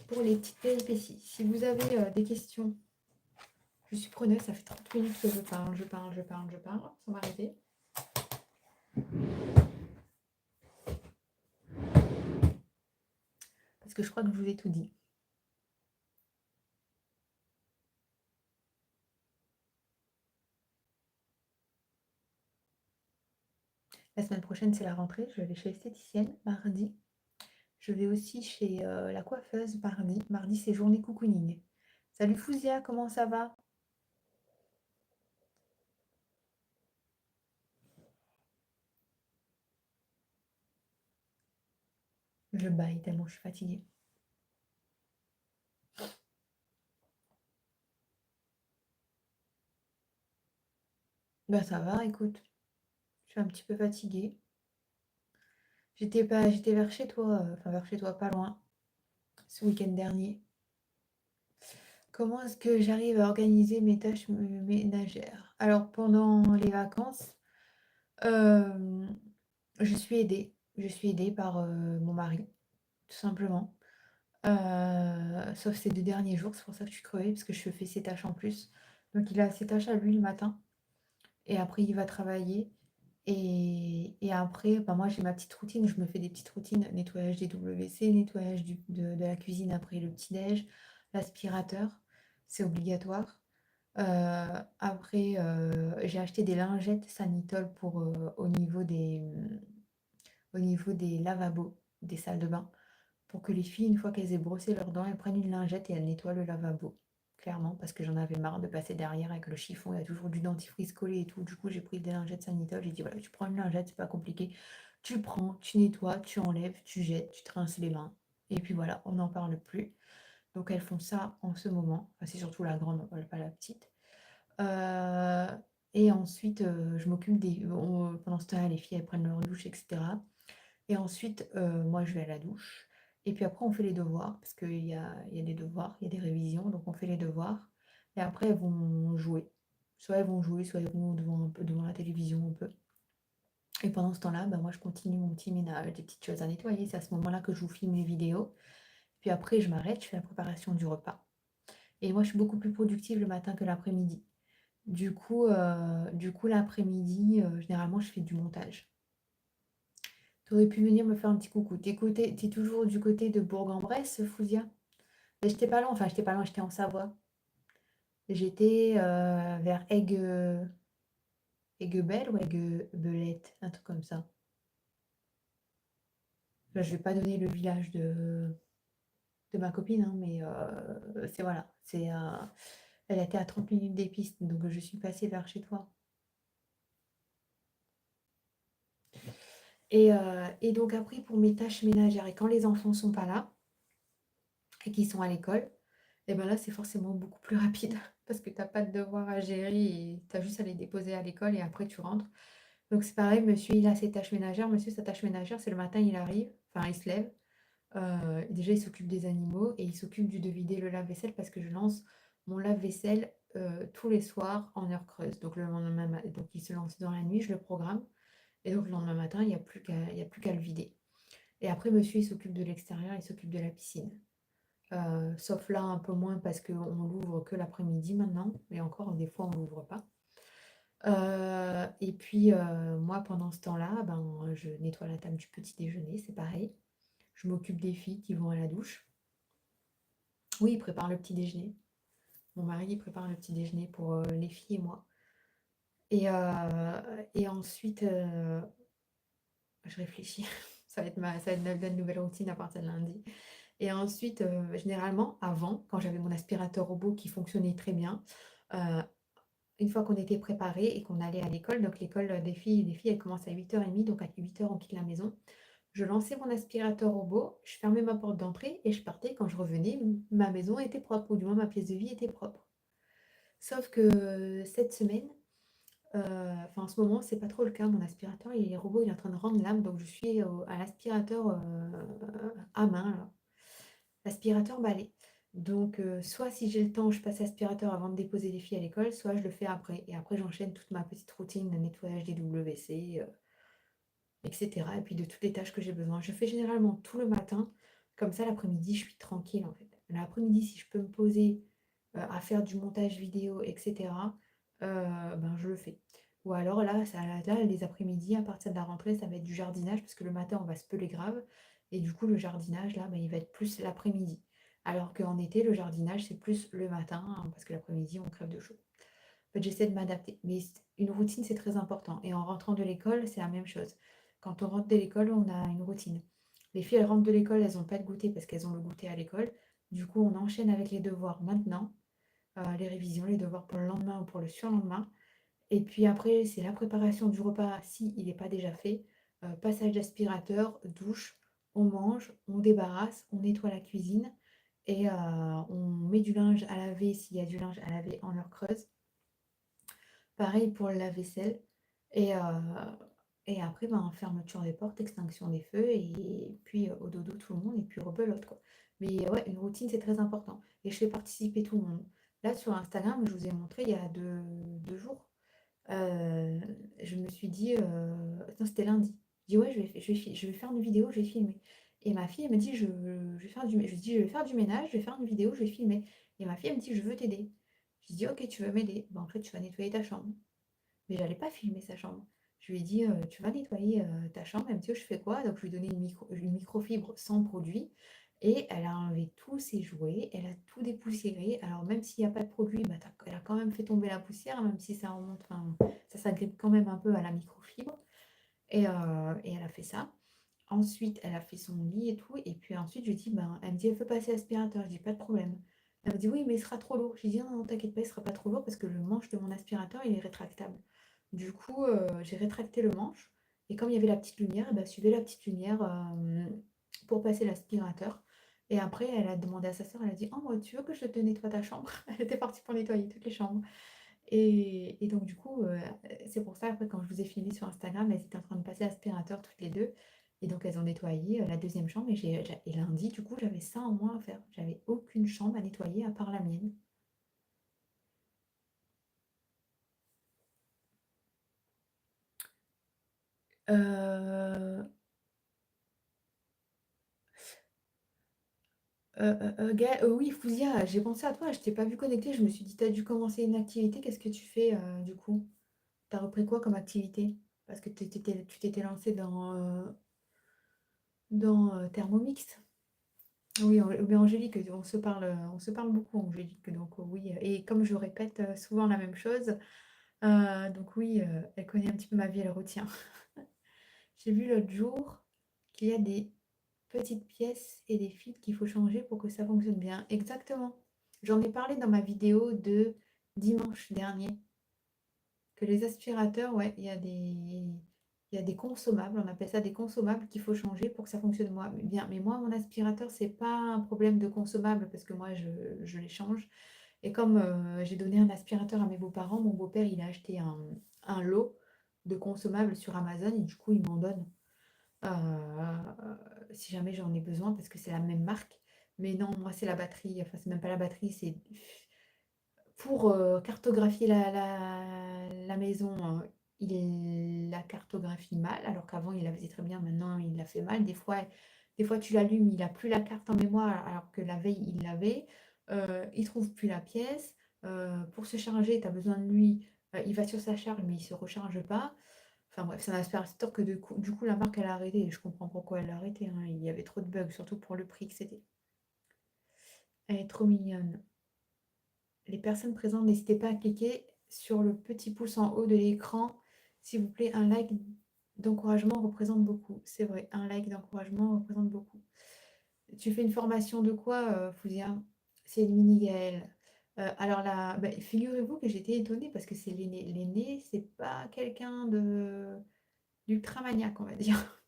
pour les petites péripéties. Si vous avez, des questions, je suis preneuse, ça fait 30 minutes que je parle sans m'arrêter. Parce que je crois que je vous ai tout dit. La semaine prochaine, c'est la rentrée, je vais chez l'esthéticienne mardi. Je vais aussi chez, la coiffeuse mardi. Mardi, c'est journée cocooning. Salut Fouzia, comment ça va? Je baille tellement je suis fatiguée. Bah ça va, écoute, je suis un petit peu fatiguée. J'étais vers chez toi, enfin vers chez toi, pas loin, ce week-end dernier. Comment est-ce que j'arrive à organiser mes tâches ménagères? Alors pendant les vacances, euh, je suis aidée. Je suis aidée par mon mari, tout simplement. Sauf ces 2 derniers jours, c'est pour ça que je suis crevée, parce que je fais ses tâches en plus. Donc il a ses tâches à lui le matin, et après il va travailler. Et après, bah, moi j'ai ma petite routine, je me fais des petites routines, nettoyage des WC, nettoyage de la cuisine après le petit-déj, l'aspirateur, c'est obligatoire. Après, j'ai acheté des lingettes Sanitol pour, au niveau des lavabos, des salles de bain, pour que les filles, une fois qu'elles aient brossé leurs dents, elles prennent une lingette et elles nettoient le lavabo. Clairement, parce que j'en avais marre de passer derrière avec le chiffon, il y a toujours du dentifrice collé et tout. Du coup, j'ai pris des lingettes Sanitol. J'ai dit, voilà, tu prends une lingette, c'est pas compliqué. Tu prends, tu nettoies, tu enlèves, tu jettes, tu te rinces les mains. Et puis voilà, on n'en parle plus. Donc elles font ça en ce moment. Enfin, c'est surtout la grande, pas la petite. Euh, et ensuite, je m'occupe pendant ce temps-là, les filles, elles prennent leur douche, etc. Et ensuite, moi, je vais à la douche. Et puis après, on fait les devoirs, parce qu'il y a des devoirs, il y a des révisions, donc on fait les devoirs. Et après, elles vont jouer. Soit elles vont jouer, soit elles vont devant la télévision un peu. Et pendant ce temps-là, bah, moi, je continue mon petit ménage, des petites choses à nettoyer. C'est à ce moment-là que je vous filme les vidéos. Puis après, je m'arrête, je fais la préparation du repas. Et moi, je suis beaucoup plus productive le matin que l'après-midi. Du coup, l'après-midi, généralement, je fais du montage. Tu aurais pu venir me faire un petit coucou. T'es toujours du côté de Bourg-en-Bresse, Fouzia? Mais j'étais pas loin, enfin, j'étais pas loin, j'étais en Savoie. J'étais vers Aiguebelle ou Aiguebelette, un truc comme ça. Là, je vais pas donner le village de ma copine, hein, mais c'est voilà. Elle était à 30 minutes des pistes, donc je suis passée vers chez toi. Et donc après, pour mes tâches ménagères, et quand les enfants sont pas là et qu'ils sont à l'école, et ben là, c'est forcément beaucoup plus rapide parce que tu as pas de devoirs à gérer et tu as juste à les déposer à l'école et après tu rentres. Donc c'est pareil, monsieur, il a ses tâches ménagères. Monsieur, sa tâche ménagère, c'est le matin, il arrive, enfin, il se lève. Déjà, il s'occupe des animaux et il s'occupe de vider le lave-vaisselle parce que je lance mon lave-vaisselle tous les soirs en heure creuse. Donc, le lendemain, donc il se lance dans la nuit, je le programme. Et donc, le lendemain matin, il y a plus qu'à le vider. Et après, monsieur, il s'occupe de l'extérieur, il s'occupe de la piscine. Sauf là un peu moins parce qu'on l'ouvre que l'après-midi maintenant, mais encore des fois on l'ouvre pas. Et puis moi pendant ce temps-là, ben, je nettoie la table du petit déjeuner, c'est pareil. Je m'occupe des filles qui vont à la douche. Oui, il prépare le petit déjeuner. Mon mari il prépare le petit déjeuner pour les filles et moi. Et ensuite, je réfléchis. Ça va être une nouvelle routine à partir de lundi. Et ensuite, généralement, avant, quand j'avais mon aspirateur robot qui fonctionnait très bien, euh, une fois qu'on était préparé et qu'on allait à l'école, donc l'école des filles, les filles, elles commencent à 8h30, donc à 8h, on quitte la maison. je lançais mon aspirateur robot, je fermais ma porte d'entrée et je partais. Quand je revenais, ma maison était propre, ou du moins ma pièce de vie était propre. Sauf que cette semaine, enfin en ce moment, c'est pas trop le cas. Mon aspirateur, il est robot, il est en train de rendre l'âme, donc je suis à l'aspirateur à main, là. L'aspirateur balai. Donc, soit si j'ai le temps, je passe l'aspirateur avant de déposer les filles à l'école, soit je le fais après. Et après, j'enchaîne toute ma petite routine de nettoyage des WC, etc. Et puis de toutes les tâches que j'ai besoin. Je fais généralement tout le matin. Comme ça, l'après-midi, je suis tranquille en fait. L'après-midi, si je peux me poser à faire du montage vidéo, etc., ben, je le fais. Ou alors là, les après-midi, à partir de la rentrée, ça va être du jardinage parce que le matin, on va se peler grave. Et du coup, le jardinage, là, ben, il va être plus l'après-midi. Alors qu'en été, le jardinage, c'est plus le matin, hein, parce que l'après-midi, on crève de chaud. En fait, j'essaie de m'adapter. Mais une routine, c'est très important. Et en rentrant de l'école, c'est la même chose. Quand on rentre de l'école, on a une routine. Les filles, elles rentrent de l'école, elles n'ont pas de goûter parce qu'elles ont le goûter à l'école. Du coup, on enchaîne avec les devoirs maintenant, les révisions, les devoirs pour le lendemain ou pour le surlendemain. Et puis après, c'est la préparation du repas si il n'est pas déjà fait. Passage d'aspirateur, douche, on mange, on débarrasse, on nettoie la cuisine et on met du linge à laver s'il y a du linge à laver en heure creuse. Pareil pour le lave-vaisselle. Et, et après, ben, fermeture des portes, extinction des feux, et puis au dodo tout le monde, et puis rebelote, quoi. Mais ouais, une routine, c'est très important. Et je fais participer tout le monde. Là, sur Instagram, je vous ai montré il y a deux jours, euh, je me suis dit, non, c'était lundi. Je dis, ouais, je vais faire une vidéo, je vais filmer. Et ma fille, elle me dit, je vais faire je dis, je vais faire du ménage, je vais faire une vidéo, je vais filmer. Et ma fille, elle me dit, je veux t'aider. Je dis, ok, tu veux m'aider. Ben, en fait, tu vas nettoyer ta chambre. Mais j'allais pas filmer sa chambre. Je lui ai dit, tu vas nettoyer ta chambre. Elle me dit, oh, je fais quoi? Donc, je lui ai donné une microfibre sans produit. Et elle a enlevé tous ses jouets, elle a tout dépoussiéré. Alors, même s'il n'y a pas de produit, bah, elle a quand même fait tomber la poussière, même si ça remonte, enfin, ça s'agrippe quand même un peu à la microfibre. Et elle a fait ça. Ensuite, elle a fait son lit et tout. Et puis ensuite, je dis, ben, elle me dit, elle veut passer l'aspirateur. Je dis, pas de problème. Elle me dit, oui, mais il sera trop lourd. Je dis, non, non, t'inquiète pas, il sera pas trop lourd parce que le manche de mon aspirateur, il est rétractable. Du coup, j'ai rétracté le manche. Et comme il y avait la petite lumière, eh ben, suivez la petite lumière pour passer l'aspirateur. Et après, elle a demandé à sa sœur, elle a dit, oh, moi, tu veux que je te nettoie ta chambre? Elle était partie pour nettoyer toutes les chambres. Et donc, du coup, c'est pour ça, après, quand je vous ai filmé sur Instagram, elles étaient en train de passer l'aspirateur toutes les deux. Et donc, elles ont nettoyé la deuxième chambre. Et lundi, du coup, j'avais ça en moins à faire. J'avais aucune chambre à nettoyer à part la mienne. Euh, oui, Fouzia, j'ai pensé à toi. Je t'ai pas vu connecter. Je me suis dit, t'as dû commencer une activité. Qu'est-ce que tu fais du coup? T'as repris quoi comme activité? Parce que tu t'étais lancé dans Thermomix. Oui, mais Angélique, on se parle beaucoup, Angélique. Donc oui, et comme je répète souvent la même chose, donc oui, elle connaît un petit peu ma vie, elle retient. J'ai vu l'autre jour qu'il y a des petites pièces et des fils qu'il faut changer pour que ça fonctionne bien. Exactement. J'en ai parlé dans ma vidéo de dimanche dernier, que les aspirateurs, ouais, il y a des consommables, on appelle ça des consommables qu'il faut changer pour que ça fonctionne bien. Mais moi, mon aspirateur, c'est pas un problème de consommables parce que moi, je les change. Et comme j'ai donné un aspirateur à mes beaux-parents, mon beau-père, il a acheté un lot de consommables sur Amazon et du coup, il m'en donne si jamais j'en ai besoin parce que c'est la même marque. Mais non, moi, c'est la batterie. Enfin, c'est même pas la batterie, c'est pour cartographier la maison. Il la cartographie mal, alors qu'avant, il la faisait très bien. Maintenant, il la fait mal. Des fois tu l'allumes, il n'a plus la carte en mémoire, alors que la veille, il l'avait. Il trouve plus la pièce. Pour se charger, tu as besoin de lui. Il va sur sa charge, mais il se recharge pas. Enfin bref, c'est un aspirateur que du coup, la marque, elle a arrêté. Et je comprends pourquoi elle a arrêté, hein. Il y avait trop de bugs, surtout pour le prix que c'était. Elle est trop mignonne. Les personnes présentes, n'hésitez pas à cliquer sur le petit pouce en haut de l'écran. S'il vous plaît, un like d'encouragement représente beaucoup. C'est vrai, un like d'encouragement représente beaucoup. Tu fais une formation de quoi, Fouzia? C'est une mini Gaëlle. Alors là, bah, figurez-vous que j'étais étonnée parce que c'est l'aîné. L'aîné, c'est pas quelqu'un d'ultra maniaque, on va dire.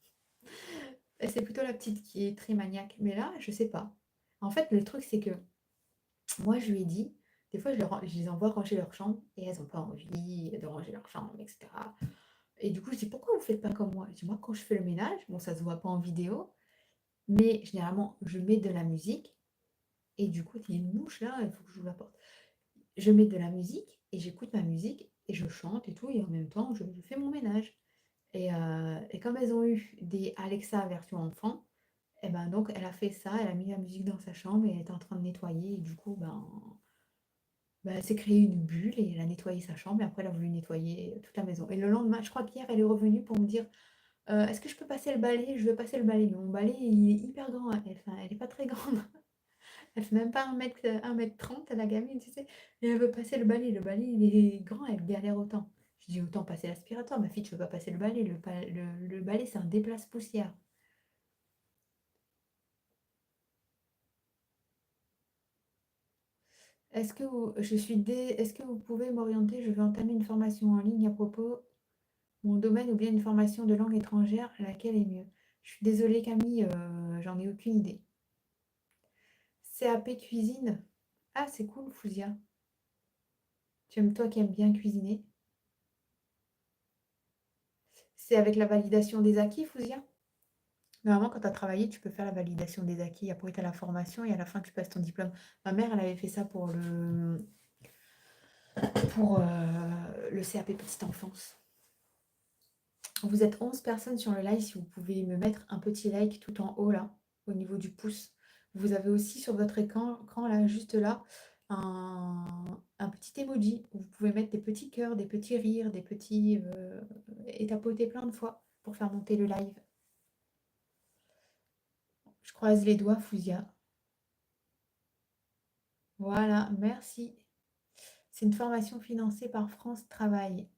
C'est plutôt la petite qui est très maniaque. Mais là, je sais pas. En fait, le truc, c'est que moi, je lui ai dit, des fois, je les envoie ranger leur chambre et elles ont pas envie de ranger leur chambre, et cetera. Et du coup, je dis: «Pourquoi vous faites pas comme moi?» Je dis: «Moi, quand je fais le ménage, bon, ça se voit pas en vidéo, mais généralement, je mets de la musique» et du coup, il y a une mouche là, il faut que j'ouvre la porte. Je mets de la musique et j'écoute ma musique et je chante et tout et en même temps, je fais mon ménage et comme elles ont eu des Alexa version enfant et ben, donc elle a fait ça, elle a mis la musique dans sa chambre et elle était en train de nettoyer et du coup, ben, elle s'est créée une bulle et elle a nettoyé sa chambre et après elle a voulu nettoyer toute la maison et le lendemain, je crois qu'hier, elle est revenue pour me dire: Est-ce que je peux passer le balai? Je veux passer le balai». Mais mon balai, il est hyper grand, hein, enfin, elle est pas très grande. Elle fait même pas 1 m 30 la gamine, tu sais? Et elle veut passer le balai. Le balai, il est grand, elle galère autant. Je dis: «Autant passer l'aspirateur, ma fille, tu veux pas passer le balai. Le balai, c'est un déplace-poussière». Est-ce que vous pouvez m'orienter? Je veux entamer une formation en ligne à propos mon domaine ou bien une formation de langue étrangère, laquelle est mieux? Je suis désolée Camille, j'en ai aucune idée. CAP cuisine? Ah, c'est cool Fouzia. Toi qui aimes bien cuisiner. C'est avec la validation des acquis, Fouzia? Normalement, quand tu as travaillé, tu peux faire la validation des acquis. Après, tu as la formation et à la fin, tu passes ton diplôme. Ma mère, elle avait fait ça pour le CAP Petite Enfance. Vous êtes 11 personnes sur le live. Si vous pouvez me mettre un petit like tout en haut, là, au niveau du pouce. Vous avez aussi sur votre écran là, juste là, un petit emoji où vous pouvez mettre des petits cœurs, des petits rires, des petits... et tapoter plein de fois pour faire monter le live. Je croise les doigts, Fouzia. Voilà, merci. C'est une formation financée par France Travail.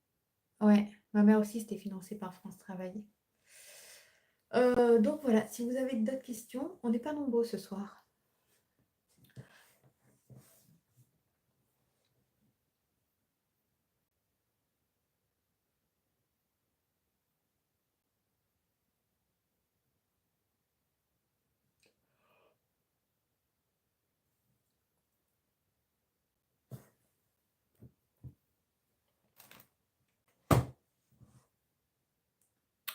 Ouais, ma mère aussi, c'était financé par France Travail. Donc voilà, si vous avez d'autres questions, on n'est pas nombreux ce soir.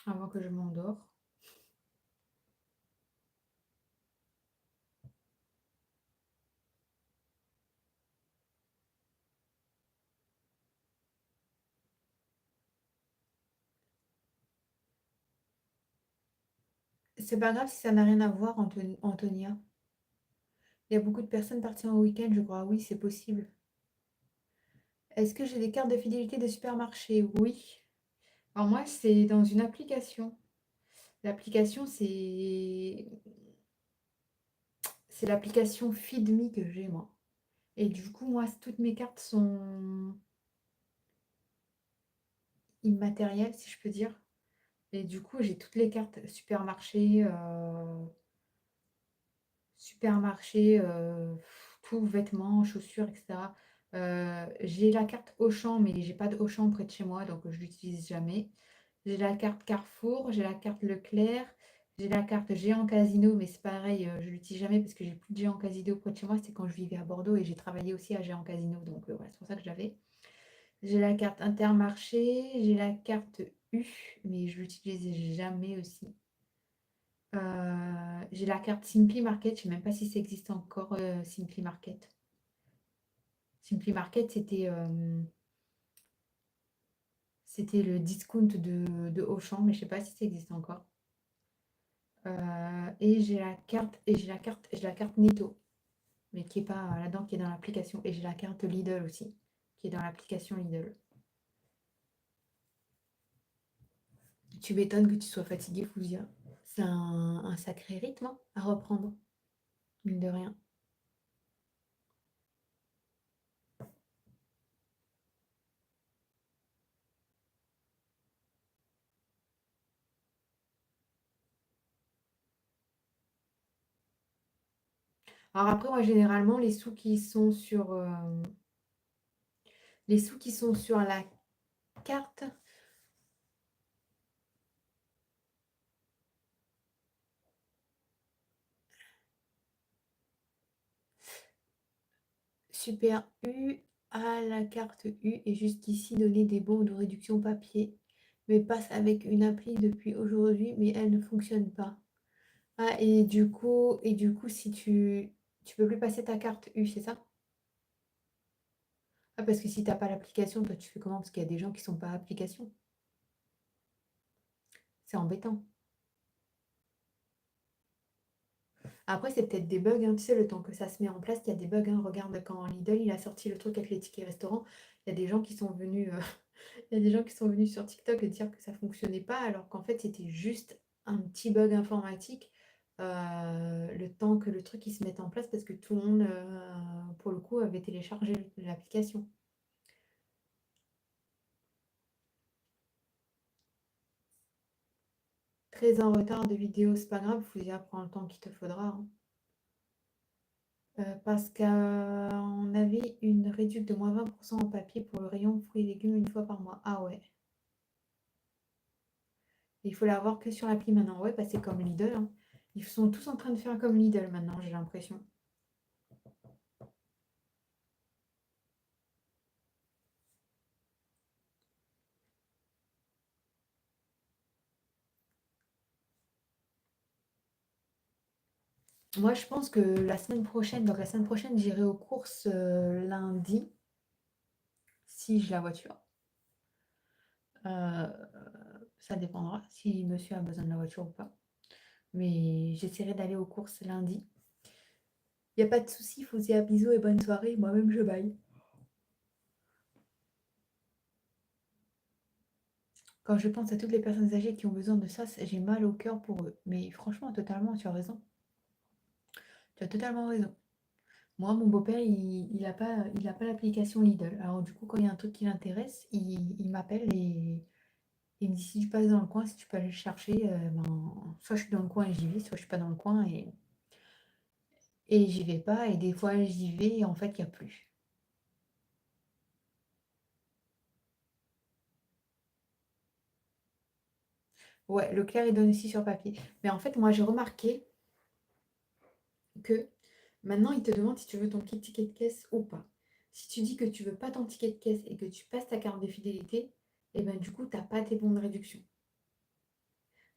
Avant que je m'endors. C'est pas grave si ça n'a rien à voir, Antonia. Il y a beaucoup de personnes parties en week-end, je crois. Oui, c'est possible. Est-ce que j'ai des cartes de fidélité de supermarché? Oui. Alors moi, c'est dans une application. L'application, c'est l'application FeedMe que j'ai, moi. Et du coup, moi, toutes mes cartes sont immatérielles, si je peux dire. Et du coup, j'ai toutes les cartes supermarché, tout, vêtements, chaussures, etc. J'ai la carte Auchan, mais j'ai pas de Auchan près de chez moi, donc je l'utilise jamais. J'ai la carte Carrefour, j'ai la carte Leclerc, j'ai la carte Géant Casino, mais c'est pareil, je l'utilise jamais parce que j'ai plus de Géant Casino près de chez moi. C'est quand je vivais à Bordeaux et j'ai travaillé aussi à Géant Casino, donc voilà, c'est pour ça que je l'avais. J'ai la carte Intermarché, j'ai la carte U, mais je l'utilise jamais aussi. J'ai la carte Simply Market, je sais même pas si ça existe encore, Simply Market. Simply Market, c'était le discount de Auchan, mais je sais pas si ça existe encore. Et j'ai la carte Netto, mais qui est pas là-dedans, qui est dans l'application. Et j'ai la carte Lidl aussi, qui est dans l'application Lidl. Tu m'étonnes que tu sois fatiguée, Fouzia. C'est un sacré rythme hein, à reprendre, mine de rien. Alors après, moi, généralement, les sous qui sont sur la carte, Super U à la carte U et jusqu'ici donner des bons de réduction papier, mais passe avec une appli depuis aujourd'hui, mais elle ne fonctionne pas. Ah, et du coup, si tu peux plus passer ta carte U, c'est ça? Ah, parce que si t'as pas l'application, toi, tu fais comment? Parce qu'il y a des gens qui sont pas application. C'est embêtant. Après, c'est peut-être des bugs, hein, tu sais, le temps que ça se met en place, il y a des bugs, hein. Regarde, quand Lidl, il a sorti le truc avec les tickets restaurants, il y a des gens qui sont venus, il y a des gens qui sont venus sur TikTok dire que ça fonctionnait pas, alors qu'en fait, c'était juste un petit bug informatique, le temps que le truc il se mette en place, parce que tout le monde, pour le coup, avait téléchargé l'application. Très en retard de vidéo, c'est pas grave, faut déjà prendre le temps qu'il te faudra, hein. Parce qu'on avait une réduc de moins 20% en papier pour le rayon fruits et légumes une fois par mois. Ah ouais. Il faut l'avoir que sur l'appli maintenant. Ouais, bah c'est comme Lidl, hein. Ils sont tous en train de faire comme Lidl maintenant, j'ai l'impression. Moi, je pense que la semaine prochaine, donc la semaine prochaine, j'irai aux courses lundi, si j'ai la voiture. Euh, Ça dépendra si monsieur a besoin de la voiture ou pas. Mais j'essaierai d'aller aux courses lundi. Il n'y a pas de souci, Fausia, bisous et bonne soirée. Moi-même, je baille. Quand je pense à toutes les personnes âgées qui ont besoin de ça, j'ai mal au cœur pour eux. Mais franchement, totalement, tu as raison. Tu as totalement raison. Moi, mon beau-père, il a pas l'application Lidl. Alors du coup, quand il y a un truc qui l'intéresse, il m'appelle et il me dit si tu passes dans le coin, si tu peux aller le chercher, ben, soit je suis dans le coin et j'y vais, soit je suis pas dans le coin et j'y vais pas. Et des fois, j'y vais et en fait, il n'y a plus. Ouais, Leclerc, il donne aussi sur papier. Mais en fait, moi, j'ai remarqué que maintenant, il te demande si tu veux ton petit ticket de caisse ou pas. Si tu dis que tu veux pas ton ticket de caisse et que tu passes ta carte de fidélité, et ben du coup, tu n'as pas tes bons de réduction.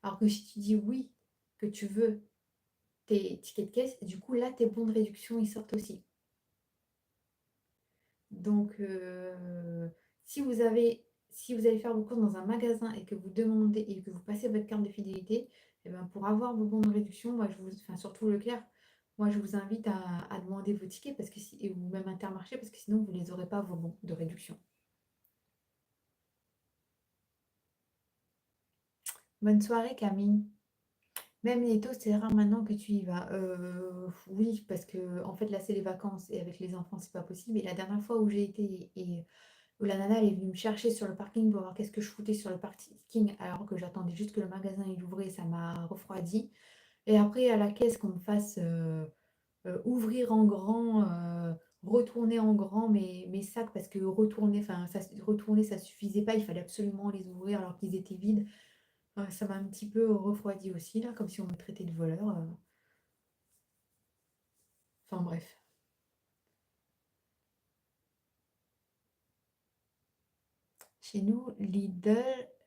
Alors que si tu dis oui, que tu veux tes tickets de caisse, du coup, là, tes bons de réduction, ils sortent aussi. Donc, si vous allez faire vos courses dans un magasin et que vous demandez et que vous passez votre carte de fidélité, et ben pour avoir vos bons de réduction, moi, enfin, surtout Leclerc, moi, je vous invite à demander vos tickets parce que ou même Intermarché, parce que sinon, vous ne les aurez pas, vos bons de réduction. Bonne soirée, Camille. Même les taux, c'est rare maintenant que tu y vas. Oui, parce que en fait, là, c'est les vacances et avec les enfants, c'est pas possible. Et la dernière fois où j'ai été et où la nana elle est venue me chercher sur le parking pour voir qu'est-ce que je foutais sur le parking alors que j'attendais juste que le magasin il ouvrait, ça m'a refroidi. Et après, à la caisse, qu'on me fasse ouvrir en grand, retourner en grand mes sacs parce que retourner, ça suffisait pas, il fallait absolument les ouvrir alors qu'ils étaient vides. Ça m'a un petit peu refroidi aussi, là, comme si on me traitait de voleur. Enfin bref. Chez nous, Lidl,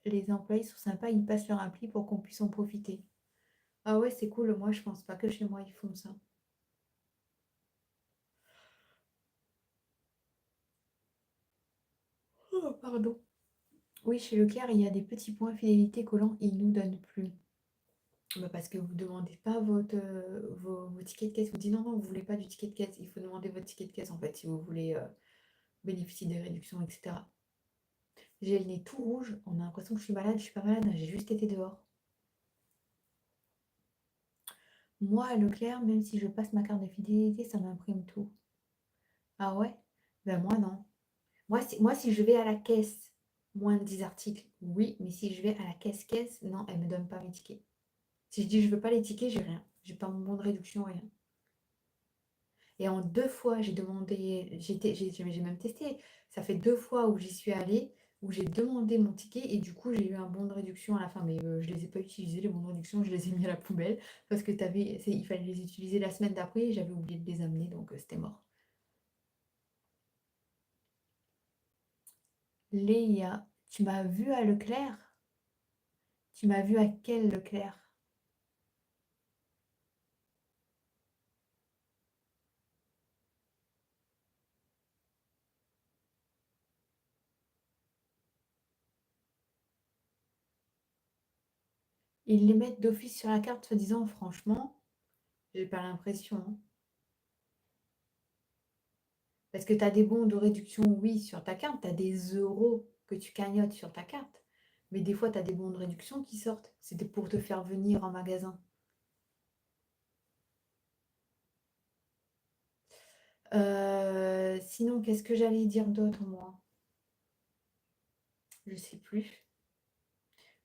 les employés sont sympas, ils passent leur appli pour qu'on puisse en profiter. Ah ouais, c'est cool, moi je pense pas que chez moi ils font ça. Oh, pardon. Oui, chez Leclerc, il y a des petits points fidélité collants, ils nous donnent plus. Bah, parce que vous ne demandez pas vos tickets de caisse. Vous dites non, non, vous voulez pas du ticket de caisse. Il faut demander votre ticket de caisse en fait si vous voulez bénéficier des réductions, etc. J'ai le nez tout rouge, on a l'impression que je suis malade, je suis pas malade, j'ai juste été dehors. Moi, à Leclerc, même si je passe ma carte de fidélité, ça m'imprime tout. Ah ouais? Ben moi non. Moi, si je vais à la caisse, moins de 10 articles, oui, mais si je vais à la caisse, non, elle me donne pas mes tickets. Si je dis je veux pas les tickets, j'ai rien. J'ai pas mon bon de réduction, rien. Et en 2 fois, j'ai demandé, j'ai même testé. Ça fait 2 fois où j'y suis allée, où j'ai demandé mon ticket et du coup, j'ai eu un bon de réduction à la fin. Mais je ne les ai pas utilisés, les bons de réduction, je les ai mis à la poubelle parce que il fallait les utiliser la semaine d'après et j'avais oublié de les amener, donc c'était mort. Léa, tu m'as vu à Leclerc? Tu m'as vu à quel Leclerc? Ils les mettent d'office sur la carte, soi-disant, franchement, j'ai pas l'impression, hein. Parce que tu as des bons de réduction, oui, sur ta carte, tu as des euros que tu cagnottes sur ta carte. Mais des fois, tu as des bons de réduction qui sortent. C'était pour te faire venir en magasin. Sinon, qu'est-ce que j'allais dire d'autre, moi? Je sais plus.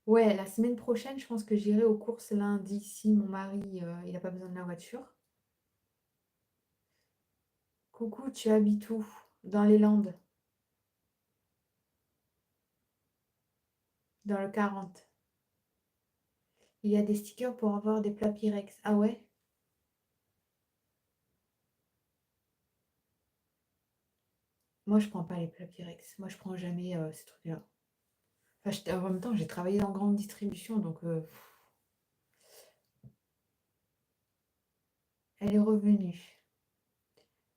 Ouais, la semaine prochaine, je pense que j'irai aux courses lundi si mon mari, il n'a pas besoin de la voiture. Coucou, tu habites où? Dans les Landes, dans le 40. Il y a des stickers pour avoir des plats Pyrex. Ah ouais? Moi, je prends pas les plats Pyrex. Moi, je prends jamais ces trucs-là. Enfin, en même temps, j'ai travaillé dans grande distribution, donc elle est revenue.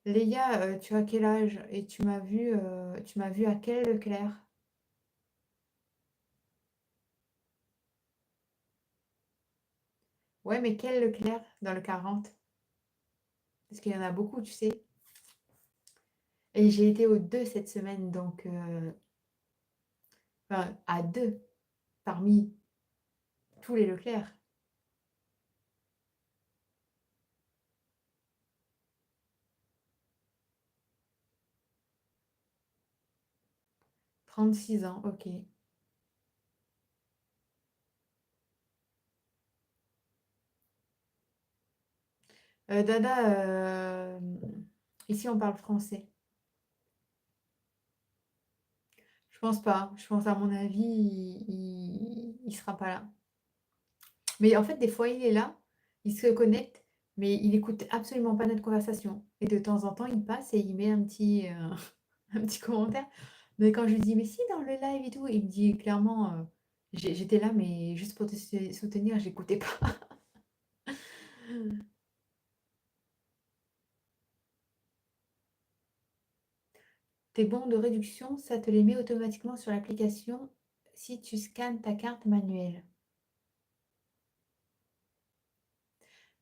Léa, tu as quel âge? Et tu m'as vu à quel Leclerc? Ouais, mais quel Leclerc dans le 40? Parce qu'il y en a beaucoup, tu sais. Et j'ai été aux deux cette semaine, donc enfin, à deux parmi tous les Leclerc. 36 ans, ok. Dada, ici on parle français. Je pense pas. Je pense à mon avis, il sera pas là. Mais en fait, des fois, il est là, il se connecte, mais il écoute absolument pas notre conversation. Et de temps en temps, il passe et il met un petit, un petit commentaire. Mais quand je lui dis, mais si, dans le live et tout, il me dit clairement, j'étais là, mais juste pour te soutenir, j'écoutais pas. Tes bons de réduction, ça te les met automatiquement sur l'application si tu scannes ta carte manuelle.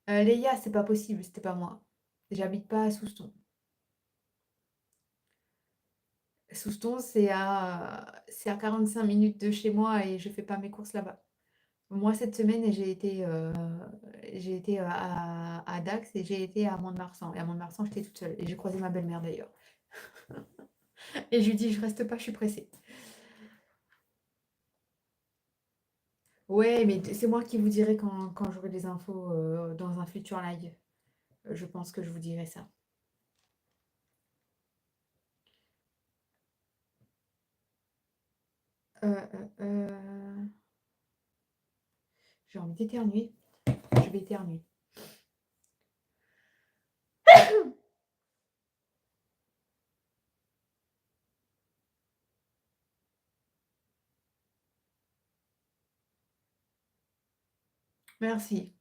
Léa, c'est pas possible, c'était pas moi. J'habite pas à Souston. Souston, c'est à 45 minutes de chez moi et je fais pas mes courses là-bas. Moi, cette semaine, j'ai été à Dax et j'ai été à Mont-de-Marsan. Et à Mont-de-Marsan, j'étais toute seule. Et j'ai croisé ma belle-mère d'ailleurs. Et je lui dis, je reste pas, je suis pressée. Ouais, mais c'est moi qui vous dirai quand j'aurai des infos dans un futur live. Je pense que je vous dirai ça. Euh, euh, euh, J'ai envie d'éternuer. Je vais éternuer. Merci.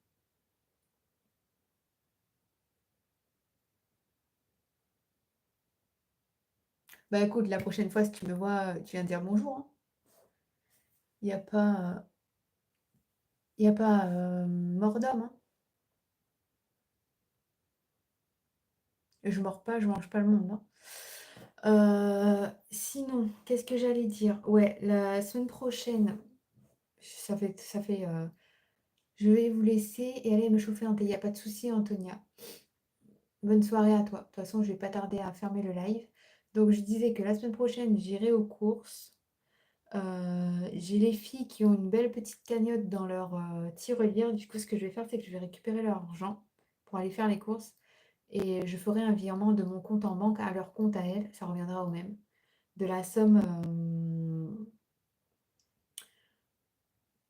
Bah écoute, la prochaine fois, si tu me vois, tu viens dire bonjour, hein. Il n'y a pas, y a pas mort d'homme, hein. Je mords pas, je mange pas le monde, hein. Sinon, qu'est-ce que j'allais dire? Ouais, la semaine prochaine, je vais vous laisser et aller me chauffer un thé. Il n'y a pas de souci, Antonia. Bonne soirée à toi. De toute façon, je vais pas tarder à fermer le live. Donc, je disais que la semaine prochaine, j'irai aux courses. J'ai les filles qui ont une belle petite cagnotte dans leur tirelire. Du coup, ce que je vais faire, c'est que je vais récupérer leur argent pour aller faire les courses. Et je ferai un virement de mon compte en banque à leur compte à elles. Ça reviendra au même. De la somme,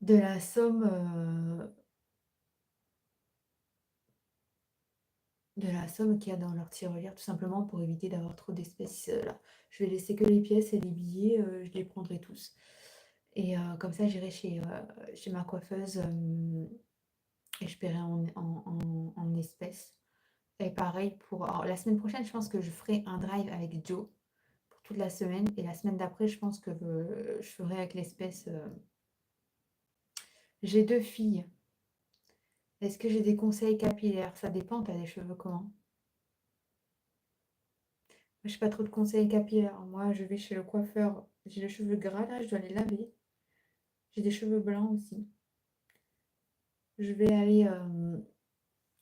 de la somme de la somme qu'il y a dans leur tirelire, tout simplement pour éviter d'avoir trop d'espèces, là. Je vais laisser que les pièces et les billets, je les prendrai tous et comme ça j'irai chez ma coiffeuse, et je paierai en espèces et pareil pour alors la semaine prochaine, je pense que je ferai un drive avec Joe pour toute la semaine et la semaine d'après, je pense que, je ferai avec l'espèce, j'ai 2 filles. Est-ce que j'ai des conseils capillaires? Ça dépend, tu as des cheveux comment? Moi, j'ai pas trop de conseils capillaires. Moi, je vais chez le coiffeur. J'ai les cheveux gras là, je dois les laver. J'ai des cheveux blancs aussi. Je vais aller,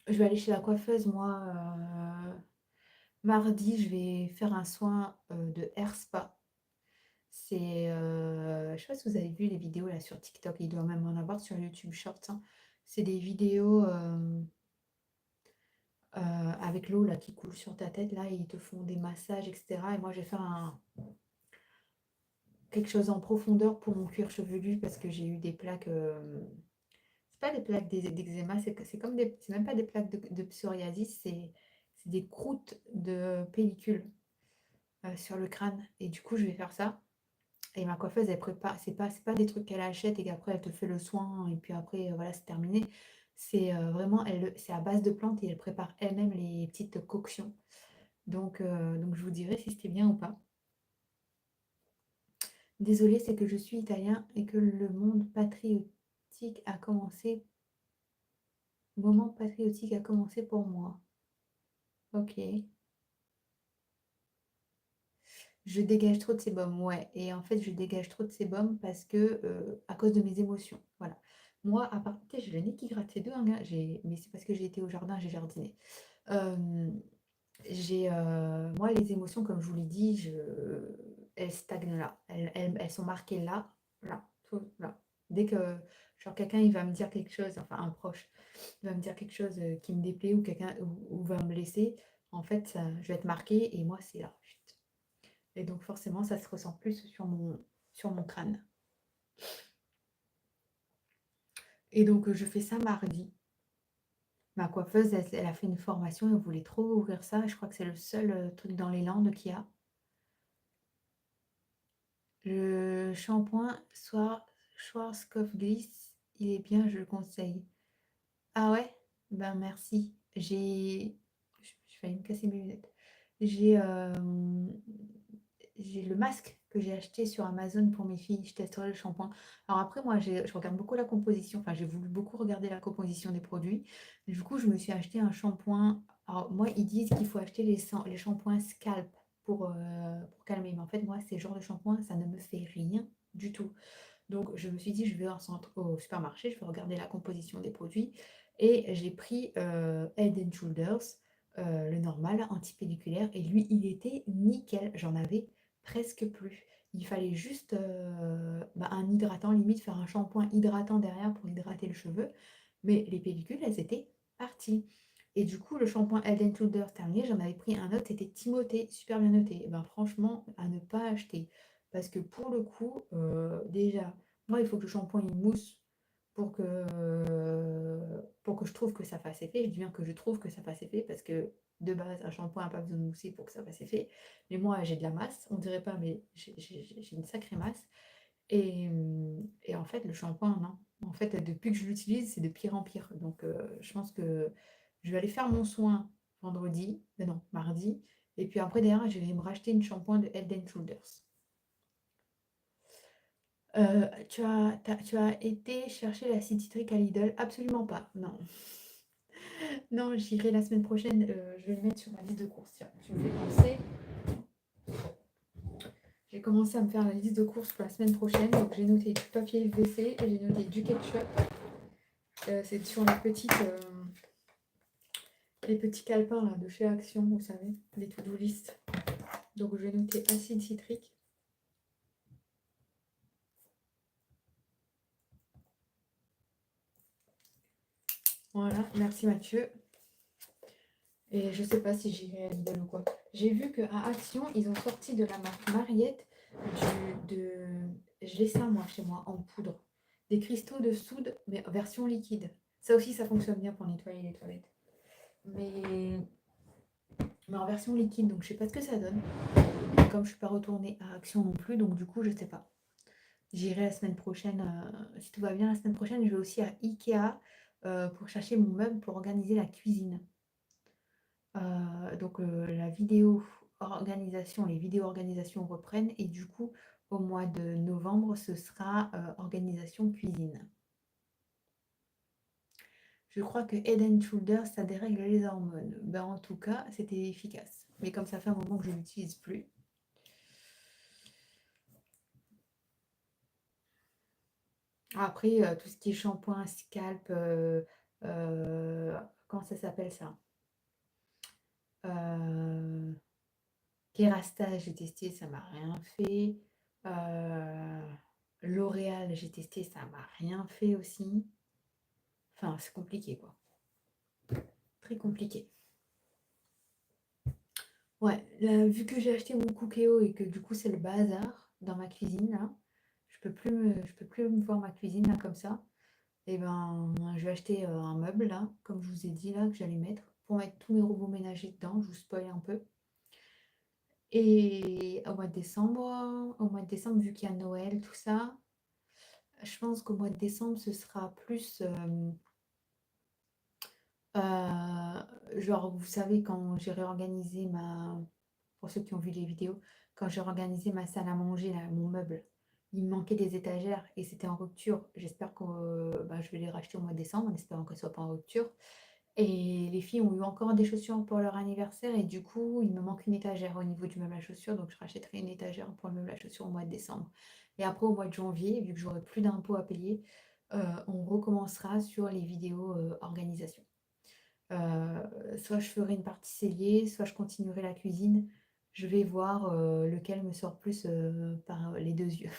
je vais aller chez la coiffeuse, moi, mardi, je vais faire un soin de hair spa. C'est, je sais pas si vous avez vu les vidéos là sur TikTok, il doit même en avoir sur YouTube Shorts, hein. C'est des vidéos avec l'eau là qui coule sur ta tête là, et ils te font des massages, etc. Et moi, je vais faire quelque chose en profondeur pour mon cuir chevelu parce que j'ai eu des plaques. C'est pas des plaques d'eczéma, c'est comme des. C'est même pas des plaques de psoriasis, c'est des croûtes de pellicule sur le crâne. Et du coup, je vais faire ça. Et ma coiffeuse, elle prépare. C'est pas des trucs qu'elle achète et qu'après elle te fait le soin et puis après, voilà, c'est terminé. C'est vraiment, c'est à base de plantes et elle prépare elle-même les petites coctions. Donc je vous dirai si c'était bien ou pas. Désolée, c'est que je suis italien et que le monde patriotique a commencé. Moment patriotique a commencé pour moi. Ok. Je dégage trop de sébum, ouais. Et en fait, je dégage trop de sébum parce que à cause de mes émotions. Voilà. Moi, à part, tu sais, j'ai le nez qui gratte, c'est deux, hein, gars. Mais c'est parce que j'ai été au jardin, j'ai jardiné. Euh, moi, les émotions, comme je vous l'ai dit, elles stagnent là. Elles sont marquées là, là, tout là. Dès que, genre, quelqu'un, il va me dire quelque chose, enfin, un proche, il va me dire quelque chose qui me déplaît ou quelqu'un ou va me blesser, en fait, je vais être marquée et moi, c'est là. Chut. Et donc, forcément, ça se ressent plus sur mon crâne. Et donc, je fais ça mardi. Ma coiffeuse, elle a fait une formation, elle voulait trop ouvrir ça. Je crois que c'est le seul truc dans les Landes qu'il y a. Le shampoing Schwarzkopf Gliss, il est bien, je le conseille. Ah ouais? Ben merci. Je failli me casser mes lunettes. J'ai j'ai le masque que j'ai acheté sur Amazon pour mes filles. Je testerai le shampoing. Alors après, moi, je regarde beaucoup la composition. Enfin, j'ai voulu beaucoup regarder la composition des produits. Du coup, je me suis acheté un shampoing. Alors moi, ils disent qu'il faut acheter les shampoings scalp pour calmer. Mais en fait, moi, ces genres de shampoing, ça ne me fait rien du tout. Donc, je me suis dit, je vais au supermarché, je vais regarder la composition des produits. Et j'ai pris Head and Shoulders, le normal, antipelliculaire. Et lui, il était nickel. J'en avais presque plus. Il fallait juste un hydratant, limite faire un shampoing hydratant derrière pour hydrater le cheveu. Mais les pellicules, elles étaient parties. Et du coup, le shampoing Head and Shoulders terminé, j'en avais pris un autre, c'était Timothée, super bien noté. Et ben, franchement, à ne pas acheter. Parce que pour le coup, déjà, moi, il faut que le shampoing il mousse pour que je trouve que ça fasse effet. Je dis bien que je trouve que ça fasse effet parce que de base, un shampoing n'a pas besoin de mousser pour que ça fasse effet. Mais moi, j'ai de la masse, on dirait pas, mais j'ai une sacrée masse. Et en fait, le shampoing, non. En fait, depuis que je l'utilise, c'est de pire en pire. Donc, je pense que je vais aller faire mon soin vendredi, non, mardi. Et puis après, derrière, je vais me racheter une shampoing de Head and Shoulders. Tu as été chercher l'acide citrique à Lidl? Absolument pas, non. Non, j'irai la semaine prochaine. Je vais le mettre sur ma liste de courses. Tiens, tu me fais penser. J'ai commencé à me faire la liste de courses pour la semaine prochaine. Donc, j'ai noté du papier UVC et j'ai noté du ketchup. C'est sur les petits calepins là, de chez Action, vous savez, les to-do list. Donc, je vais noter acide citrique. Voilà, merci Mathieu. Et je sais pas si j'irai à Lidl ou quoi. J'ai vu qu'à Action, ils ont sorti de la marque Mariette je l'ai ça moi chez moi en poudre. Des cristaux de soude, mais version liquide. Ça aussi, ça fonctionne bien pour nettoyer les toilettes. Mais mais en version liquide, donc je sais pas ce que ça donne. Comme je suis pas retournée à Action non plus, donc du coup, je sais pas. J'irai la semaine prochaine, si tout va bien, la semaine prochaine, je vais aussi à IKEA pour chercher mon meuble pour organiser la cuisine. Donc la vidéo organisation, les vidéos organisation reprennent et du coup, au mois de novembre, ce sera organisation cuisine. Je crois que Head and Shoulders, ça dérègle les hormones. Ben, en tout cas, c'était efficace. Mais comme ça fait un moment que je ne l'utilise plus. Après, tout ce qui est shampoing, scalp, euh, comment ça s'appelle ça? Euh, Kerastase, j'ai testé, ça m'a rien fait. Euh, L'Oréal, j'ai testé, ça m'a rien fait aussi. Enfin, c'est compliqué, quoi. Très compliqué. Ouais, là, vu que j'ai acheté mon Cookéo et que du coup c'est le bazar dans ma cuisine, là, je peux plus me voir ma cuisine là comme ça. Et ben, je vais acheter un meuble là, comme je vous ai dit là, que j'allais mettre pour mettre tous mes robots ménagers dedans. Je vous spoil un peu. Et au mois de décembre, vu qu'il y a Noël, tout ça, je pense qu'au mois de décembre, ce sera plus genre, vous savez, quand j'ai réorganisé pour ceux qui ont vu les vidéos, quand j'ai réorganisé ma salle à manger, là, mon meuble, il me manquait des étagères et c'était en rupture. J'espère que bah, je vais les racheter au mois de décembre en espérant qu'elles ne soient pas en rupture. Et les filles ont eu encore des chaussures pour leur anniversaire et du coup, il me manque une étagère au niveau du meuble à chaussures, donc je rachèterai une étagère pour le meuble à chaussures au mois de décembre. Et après, au mois de janvier, vu que j'aurai plus d'impôts à payer, on recommencera sur les vidéos organisation. Soit je ferai une partie cellier, soit je continuerai la cuisine. Je vais voir lequel me sort plus par les deux yeux.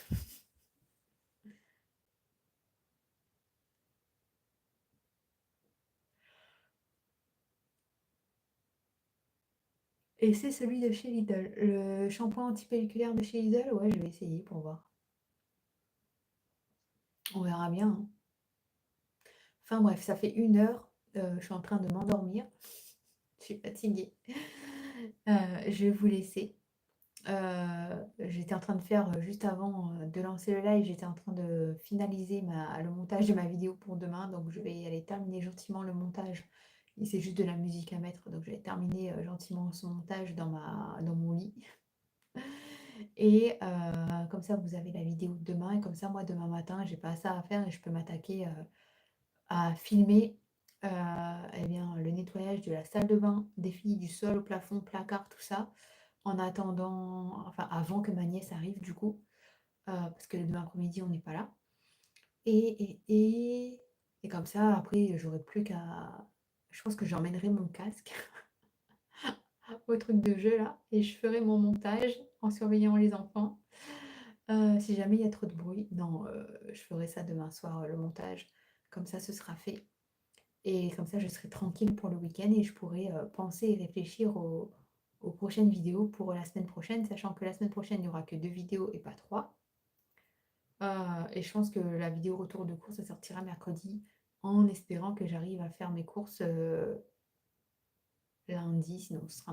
Et c'est celui de chez Lidl. Le shampoing antipelliculaire de chez Lidl, ouais, je vais essayer pour voir. On verra bien, hein. Enfin bref, ça fait 1 heure. Je suis en train de m'endormir. Je suis fatiguée. Je vais vous laisser. J'étais en train de faire, juste avant de lancer le live, j'étais en train de finaliser le montage de ma vidéo pour demain. Donc je vais aller terminer gentiment le montage. Et c'est juste de la musique à mettre. Donc je vais terminer gentiment ce montage dans mon lit. Et comme ça, vous avez la vidéo de demain. Et comme ça, moi, demain matin, j'ai pas ça à faire et je peux m'attaquer à filmer eh bien, le nettoyage de la salle de bain, des filles, du sol au plafond, placard, tout ça, en attendant, enfin avant que ma nièce arrive du coup, parce que demain après-midi on n'est pas là. Et comme ça, après, j'aurai plus qu'à. Je pense que j'emmènerai mon casque au truc de jeu là, et je ferai mon montage en surveillant les enfants. Si jamais il y a trop de bruit, non, je ferai ça demain soir, le montage. Comme ça, ce sera fait. Et comme ça, je serai tranquille pour le week-end et je pourrai penser et réfléchir aux prochaines vidéos pour la semaine prochaine, sachant que la semaine prochaine, il n'y aura que 2 vidéos et pas 3. Et je pense que la vidéo retour de course, ça sortira mercredi, en espérant que j'arrive à faire mes courses lundi, sinon ce sera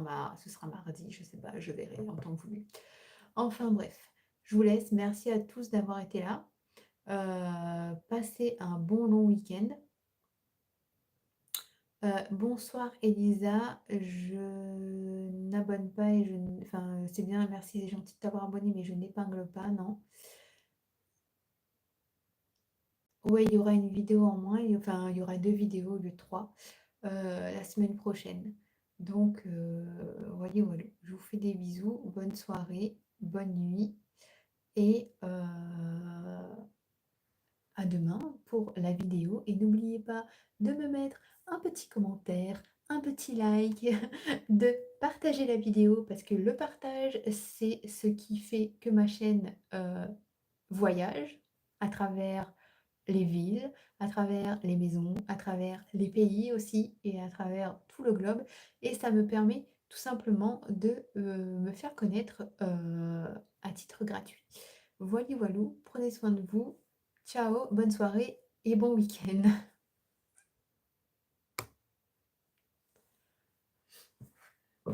mardi, je sais pas, je verrai en temps voulu. Enfin bref, je vous laisse. Merci à tous d'avoir été là. Passez un bon long week-end. Bonsoir Elisa, je n'abonne pas et enfin c'est bien, merci, c'est gentil de t'avoir abonné, mais je n'épingle pas, non. Ouais, il y aura une vidéo en moins, enfin il y aura 2 vidéos au lieu de 3 la semaine prochaine. Donc voyez, voilà, je vous fais des bisous, bonne soirée, bonne nuit et à demain pour la vidéo. Et n'oubliez pas de me mettre un petit commentaire, un petit like, de partager la vidéo parce que le partage, c'est ce qui fait que ma chaîne voyage à travers les villes, à travers les maisons, à travers les pays aussi et à travers tout le globe. Et ça me permet tout simplement de me faire connaître à titre gratuit. Voilà, voilou, prenez soin de vous. Ciao, bonne soirée et bon week-end.